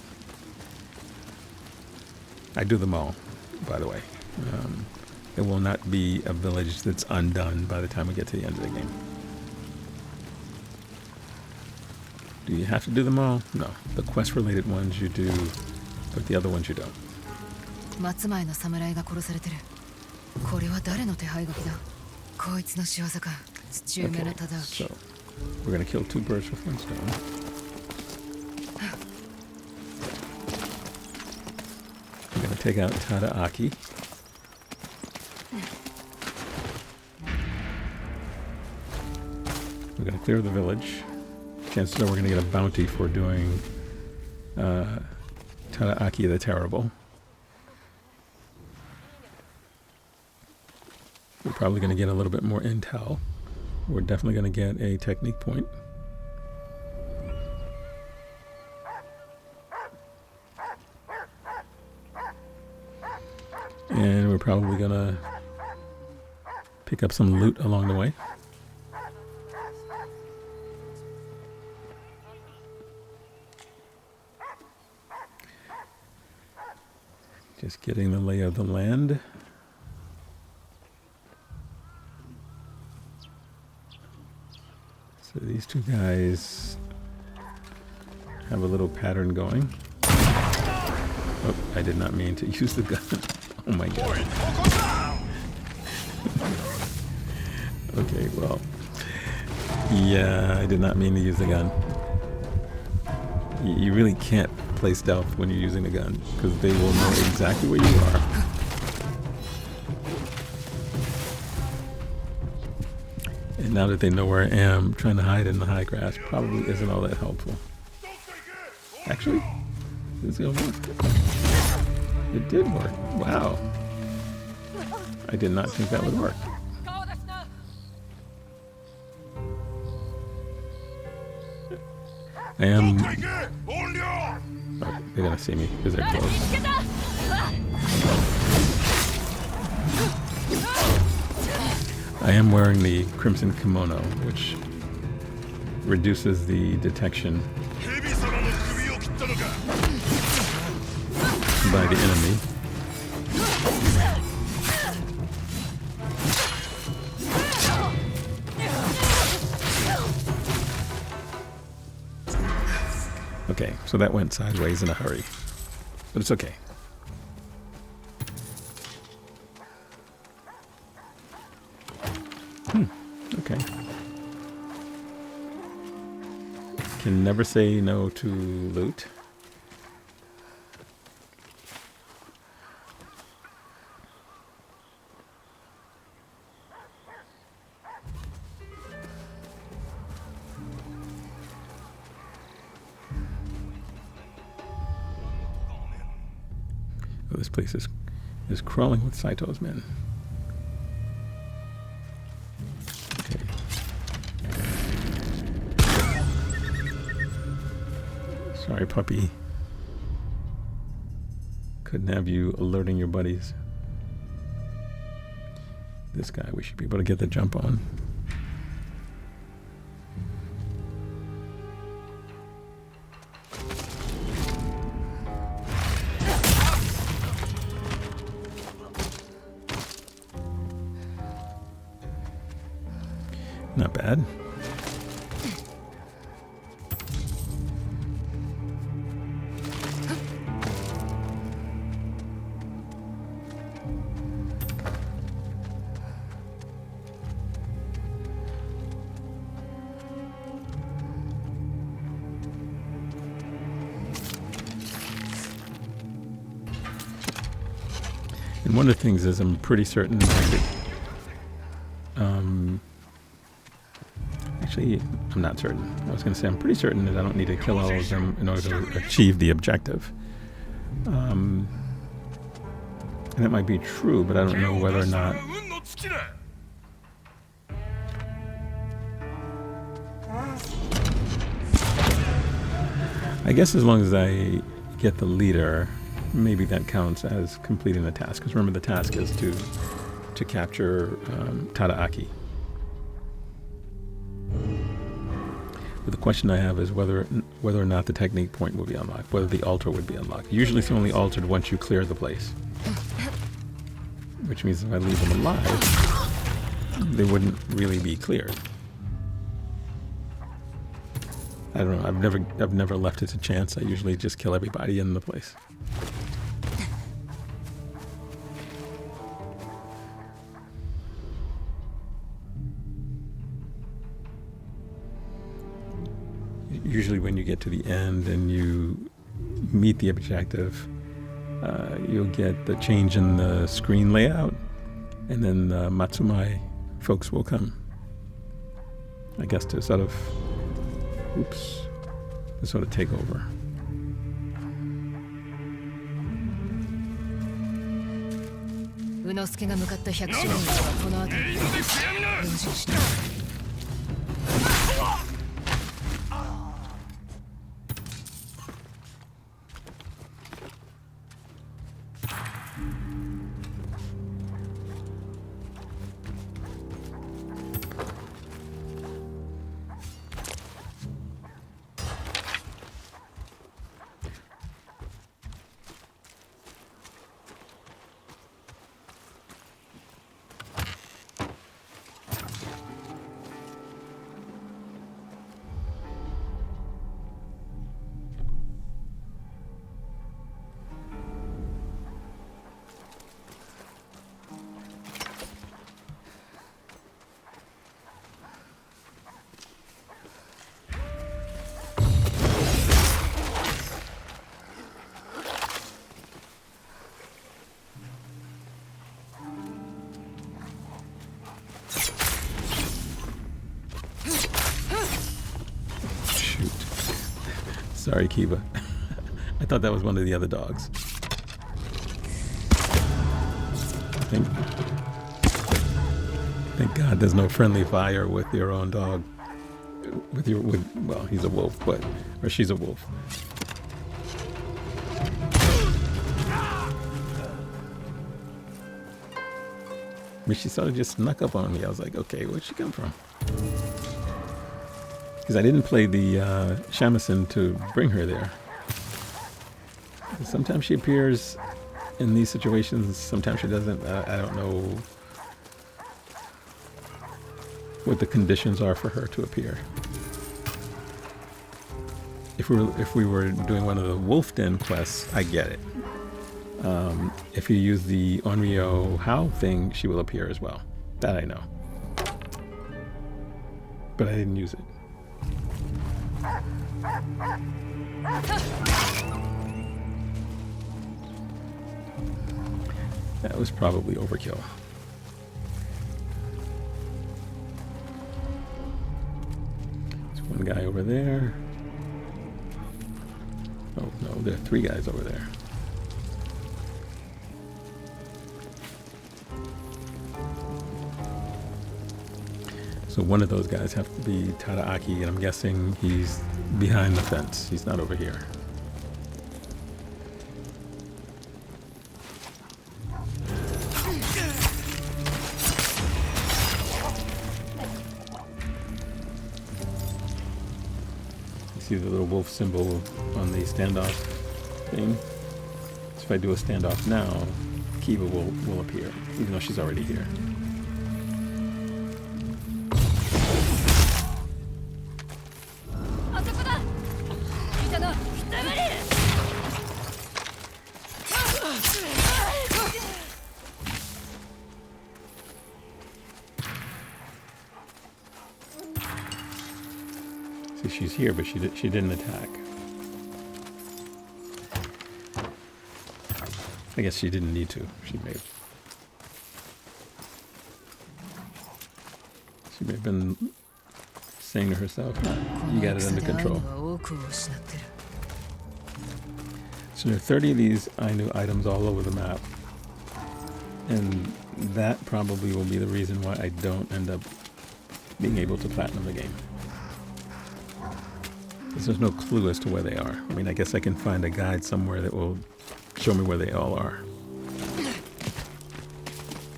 A: I do them all, by the way. There will not be a village that's undone by the time we get to the end of the game. Do you have to do them all? No. The quest-related ones you do, but the other ones you don't.
B: 松前の侍が殺されてる。これは誰の手配書きだ。こいつの仕業か。土埋めの忠
A: So we're gonna kill 2 birds with 1 stone. We're gonna take out Tadaaki. We're gonna clear the village. Chances are we're gonna get a bounty for doing Tadaaki the Terrible. We're probably gonna get a little bit more intel. We're definitely gonna get a technique point. And we're probably gonna pick up some loot along the way. Just getting the lay of the land. So these 2 guys have a little pattern going. Oh, I did not mean to use the gun. Oh my god. Okay, well. Yeah, I did not mean to use the gun. You really can't play stealth when you're using the gun, because they will know exactly where you are. And now that they know where I am, trying to hide in the high grass probably isn't all that helpful. Actually, this is gonna work. It did work. Wow. I did not think that would work. I am... Oh, they're gonna see me because they're close. I am wearing the crimson kimono, which reduces the detection by the enemy. Okay, so that went sideways in a hurry, but it's okay. Okay. Can never say no to loot. Oh, this place is crawling with Saito's men. Okay. Sorry, puppy. Couldn't have you alerting your buddies. This guy, we should be able to get the jump on. Not bad. And one of the things is I'm pretty certain actually, I'm not certain. I was going to say I'm pretty certain that I don't need to kill all of them in order to achieve the objective. And that might be true, but I don't know whether or not I guess as long as I get the leader, maybe that counts as completing the task. Because remember, the task is to capture Tadaaki. But the question I have is whether or not the technique point will be unlocked, whether the altar would be unlocked. Usually it's only altered once you clear the place. Which means if I leave them alive, they wouldn't really be cleared. I don't know, I've never left it to chance. I usually just kill everybody in the place. Usually when you get to the end and you meet the objective, you'll get the change in the screen layout, and then the Matsumai folks will come. I guess to sort of, to sort of take over.
B: Unosuke が向かった百姓はこの辺りで練習してる。
A: Sorry, Kiba. I thought that was one of the other dogs. Thank God there's no friendly fire with your own dog. Well, he's a wolf, or she's a wolf. I mean, she sort of just snuck up on me. I was like, okay, where'd she come from? Because I didn't play the shamisen to bring her there. Sometimes she appears in these situations, sometimes she doesn't. I don't know what the conditions are for her to appear. If we were doing one of the Wolf Den quests, I get it. If you use the Onryo How thing, she will appear as well. That I know. But I didn't use it. That was probably overkill. There's one guy over there. Oh no, there are three guys over there. So one of those guys have to be Tadaaki, and I'm guessing he's behind the fence. He's not over here. You see the little wolf symbol on the standoff thing? So if I do a standoff now, Kiba will appear, even though she's already here. She's here, but she didn't attack. I guess she didn't need to. She may have been saying to herself, "You got it under control." So there are 30 of these Ainu items all over the map. And that probably will be the reason why I don't end up being able to platinum the game. Because there's no clue as to where they are. I mean, I guess I can find a guide somewhere that will show me where they all are.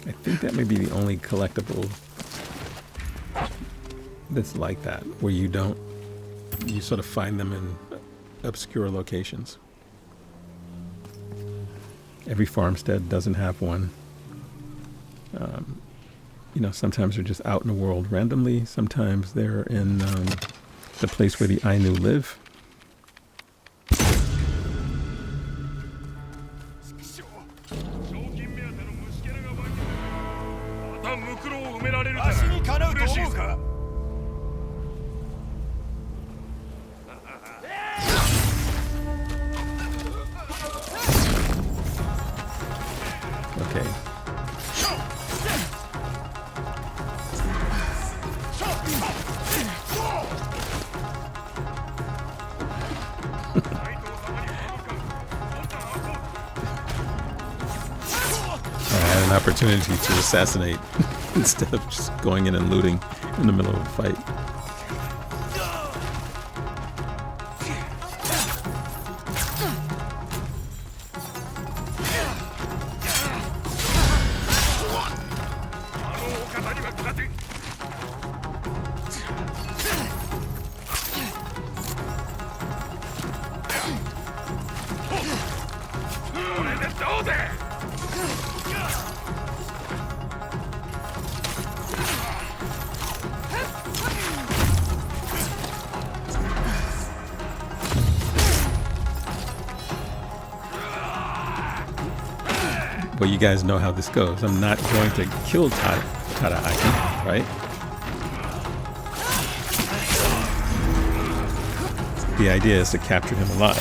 A: I think that may be the only collectible that's like that, where you sort of find them in obscure locations. Every farmstead doesn't have one. You know, sometimes they're just out in the world randomly. Sometimes they're in the place where the Ainu live. Okay. An opportunity to assassinate instead of just going in and looting in the middle of a fight. Well, you guys know how this goes. I'm not going to kill Tadaaki, right? The idea is to capture him alive.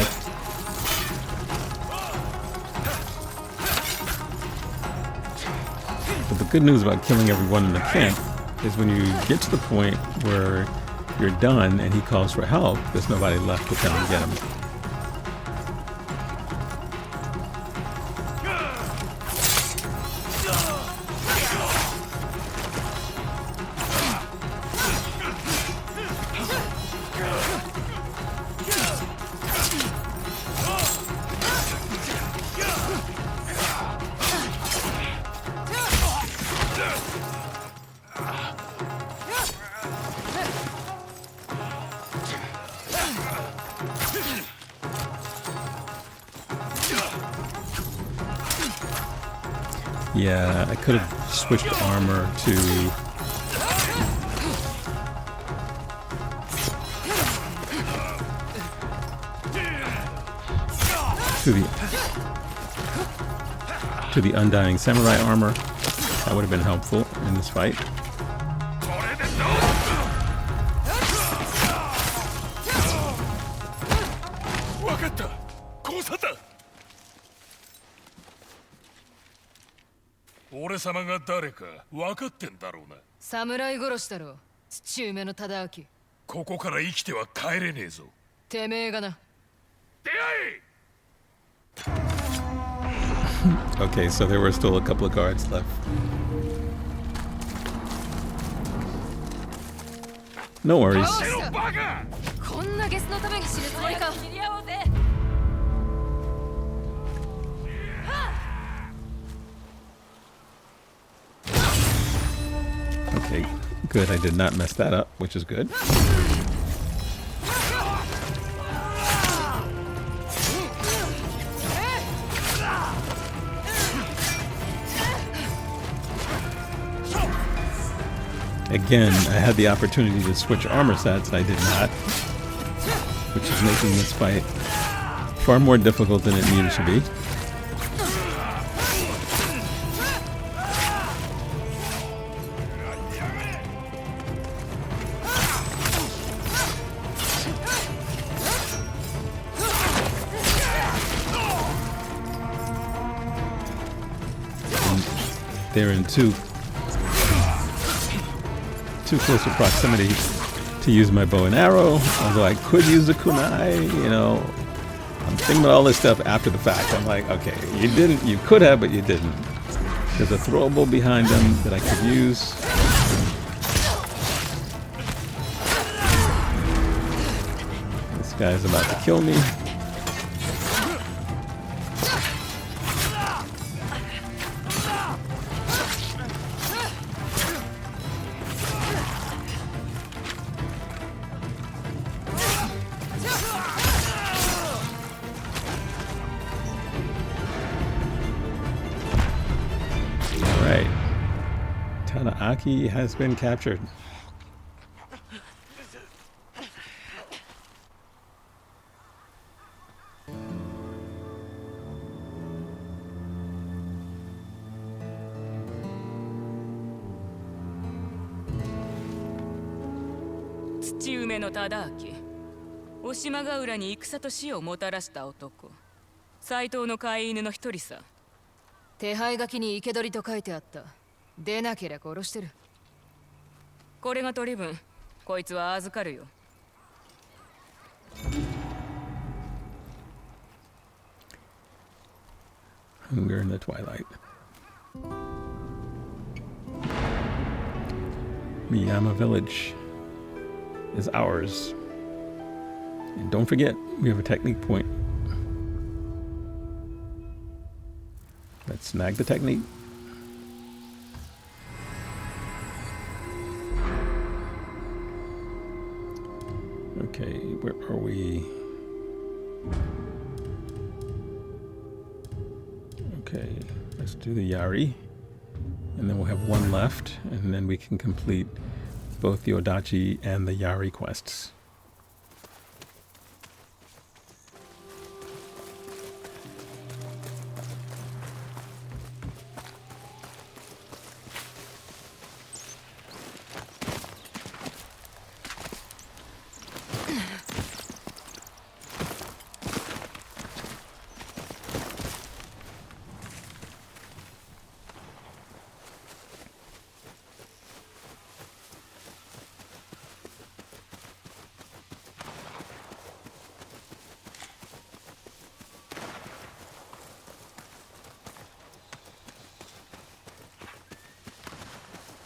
A: But the good news about killing everyone in the camp is when you get to the point where you're done and he calls for help, there's nobody left to come and get him. Yeah, I could have switched armor to the Undying Samurai armor. That would have been helpful in this fight.
B: Samurai 殺しだろ。父上の忠明。
E: ここから生きては帰れねえぞ。
B: てめえがな。
E: 出会え。
A: Okay, so there were still a couple of guards left. No worries.
B: こんなゲスのために死ぬつもりか。
A: Okay, good. I did not mess that up, which is good. Again, I had the opportunity to switch armor sets, I did not, which is making this fight far more difficult than it needed to be. They're in too close a proximity to use my bow and arrow, although I could use the kunai, you know. I'm thinking about all this stuff after the fact. I'm like, okay, you could have, but you didn't. There's a throwable behind them that I could use. This guy's about to kill me. Aki has been captured.
H: Tsuchiume no Tadaaki、渡島ヶ浦に戦と死をもたらした男、斎藤の飼い犬の一人さ。
B: 手配書きに生け捕りと書いてあった。出なけりゃ殺してる。
H: これが取り分。こいつは預かるよ。
A: Hunger in the twilight. Miyama Village is ours. And don't forget, we have a technique point. Let's snag the technique. Okay, where are we? Okay, let's do the Yari. And then we'll have one left, and then we can complete both the Odachi and the Yari quests.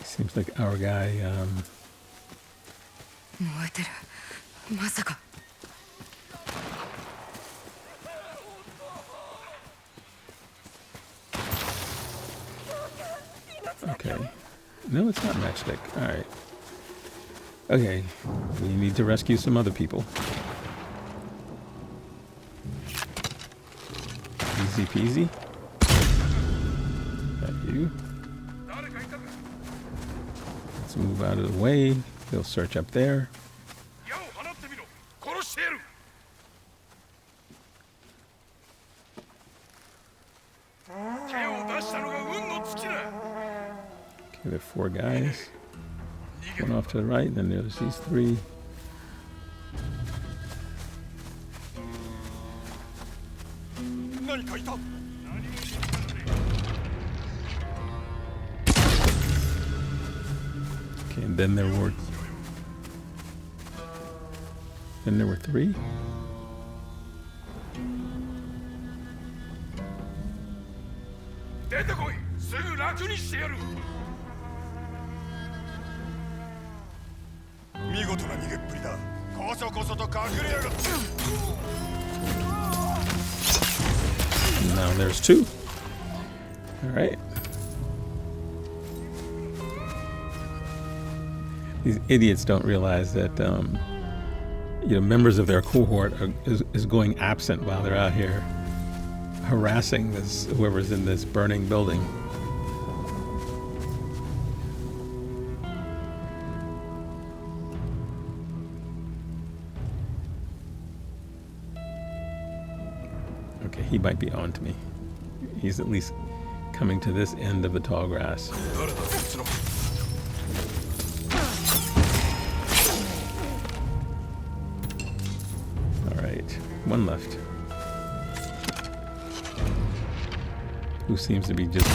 A: Seems like our guy,
B: 燃えてる。まさか。
A: Okay. No, it's not matchstick. Alright. Okay. We need to rescue some other people. Easy peasy. That you. Let's move out of the way. They'll search up there. Okay, there are 4 guys. One off to the right, then there's these 3. Okay, and then there were 3. Now there's 2. All right. These idiots don't realize that members of their cohort is going absent while they're out here harassing whoever's in this burning building. Okay, he might be on to me. He's at least coming to this end of the tall grass. All right, one left. Who seems to be just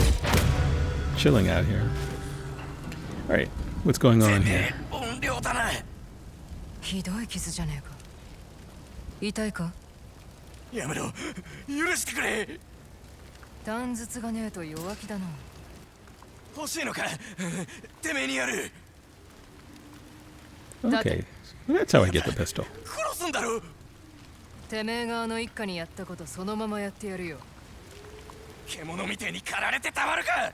A: chilling out here. All right, what's going on here?
B: ひどい傷じゃねえか。痛いか？
C: やめろ、許してくれ。
B: 短筒がねえと弱気だな。
A: Okay, that's how I get the pistol.
B: てめえがあの一家にやったことそのままやってやるよ。
E: 獣みてえに狩られてたまるか。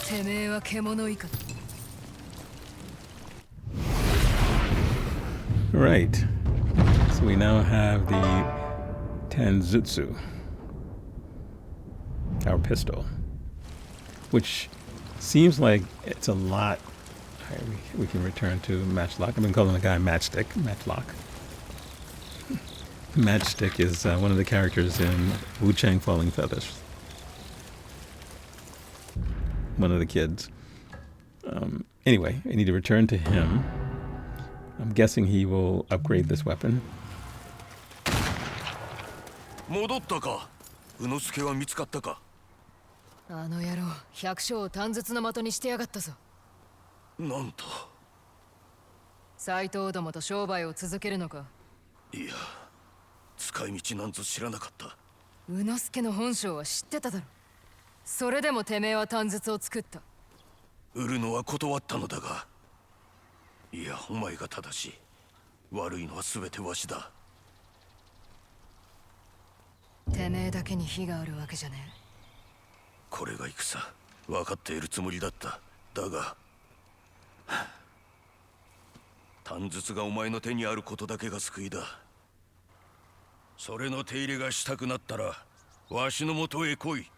B: てめえは獣以下。
A: Right. So we now have the Tanzutsu, our pistol, which seems like it's a lot. All right, we can return to Matchlock. I've been calling the guy Matchstick, Matchlock. Matchstick is one of the characters in Wu-Chang Falling Feathers. One of the kids. Anyway, I need to return to him. I'm guessing he will upgrade this weapon.
E: 戻ったか。宇之助は見つかったか。
B: あの野郎、百姓を短筒の的にしてやがったぞ。
E: なんと。
B: 斎藤どもと商売を続けるのか。
E: いや、使い道なんぞ知らなかった。
B: 宇之助の本性は知ってただろ。それでもてめえは短筒を作った。
E: 売るのは断ったのだが。いや、お前が正しい。悪いのは全てわしだ。
B: てめえだけに非があるわけじゃねえ。
E: これが戦、分かっているつもりだった。だが短筒がお前の手にあることだけが救いだ。それの手入れがしたくなったらわしのもとへ来い。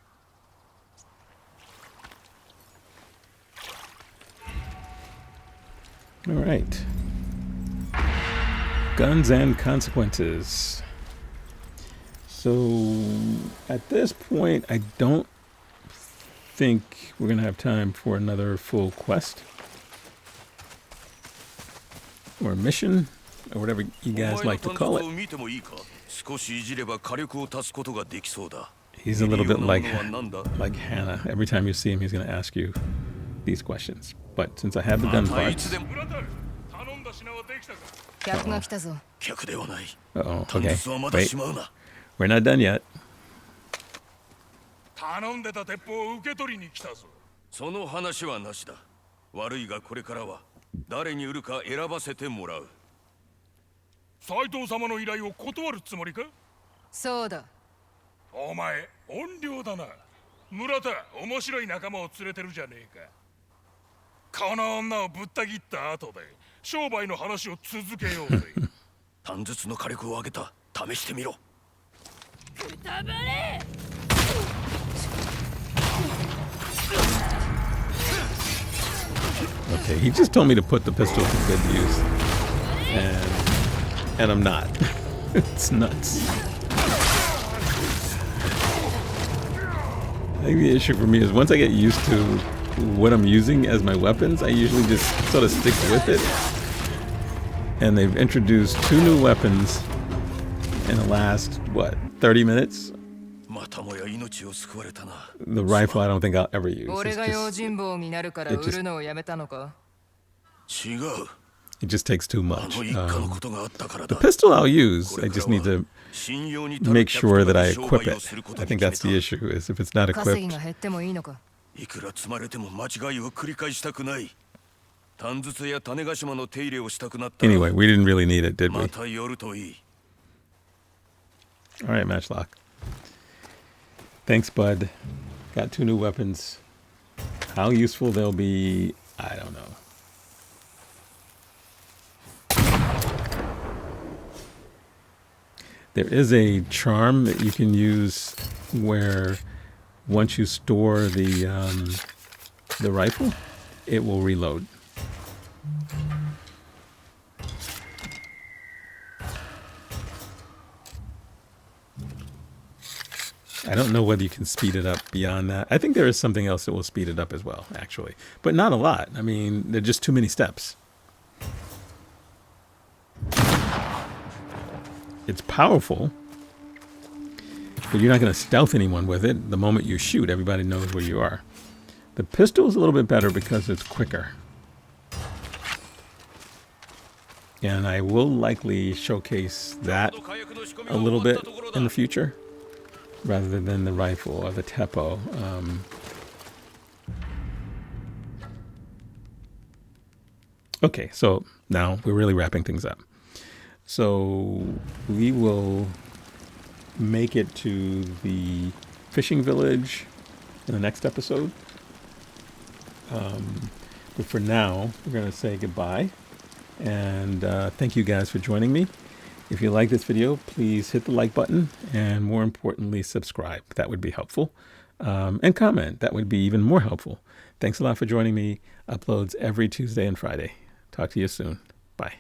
A: All right. Guns and consequences. So at this point, I don't think we're going to have time for another full quest or mission or whatever you guys like to call it. He's a little bit like Hannah. Every time you see him, he's going to ask you these questions. But since I have the gun parts... Uh-oh, okay. Wait. We're not done yet.
E: 頼んでた鉄砲を受け取りに来たぞ。その話はなしだ。悪いがこれからは誰に売るか選ばせてもらう。斎藤様の依頼を断るつもりか？
B: そうだ。
E: お前、怨霊だな。村田、面白い仲間を連れてるじゃねえか。この女をぶった切った後で商売の話を続けようぜ。短筒の火力を上げた。試してみろ。くたばれ！
A: Okay, he just told me to put the pistol to good use, and I'm not. It's nuts. I think the issue for me is once I get used to what I'm using as my weapons, I usually just sort of stick with it. And they've introduced 2 new weapons in the last, what, 30 minutes? The rifle I don't think I'll ever use. It just takes too much. The pistol I'll use, I just need to make sure that I equip it. I think that's the issue, is if it's not equipped. Anyway, we didn't really need it, did we? Alright, Matchlock. Thanks, bud. Got 2 new weapons. How useful they'll be, I don't know. There is a charm that you can use where once you store the rifle, it will reload. I don't know whether you can speed it up beyond that. I think there is something else that will speed it up as well, actually. But not a lot. I mean, there are just too many steps. It's powerful, but you're not going to stealth anyone with it. The moment you shoot, everybody knows where you are. The pistol is a little bit better because it's quicker. And I will likely showcase that a little bit in the future, rather than the rifle or the Teppo. Okay, so now we're really wrapping things up. So we will make it to the fishing village in the next episode. But for now, we're going to say goodbye. And thank you guys for joining me. If you like this video, please hit the like button. And more importantly, subscribe. That would be helpful. And comment. That would be even more helpful. Thanks a lot for joining me. Uploads every Tuesday and Friday. Talk to you soon. Bye.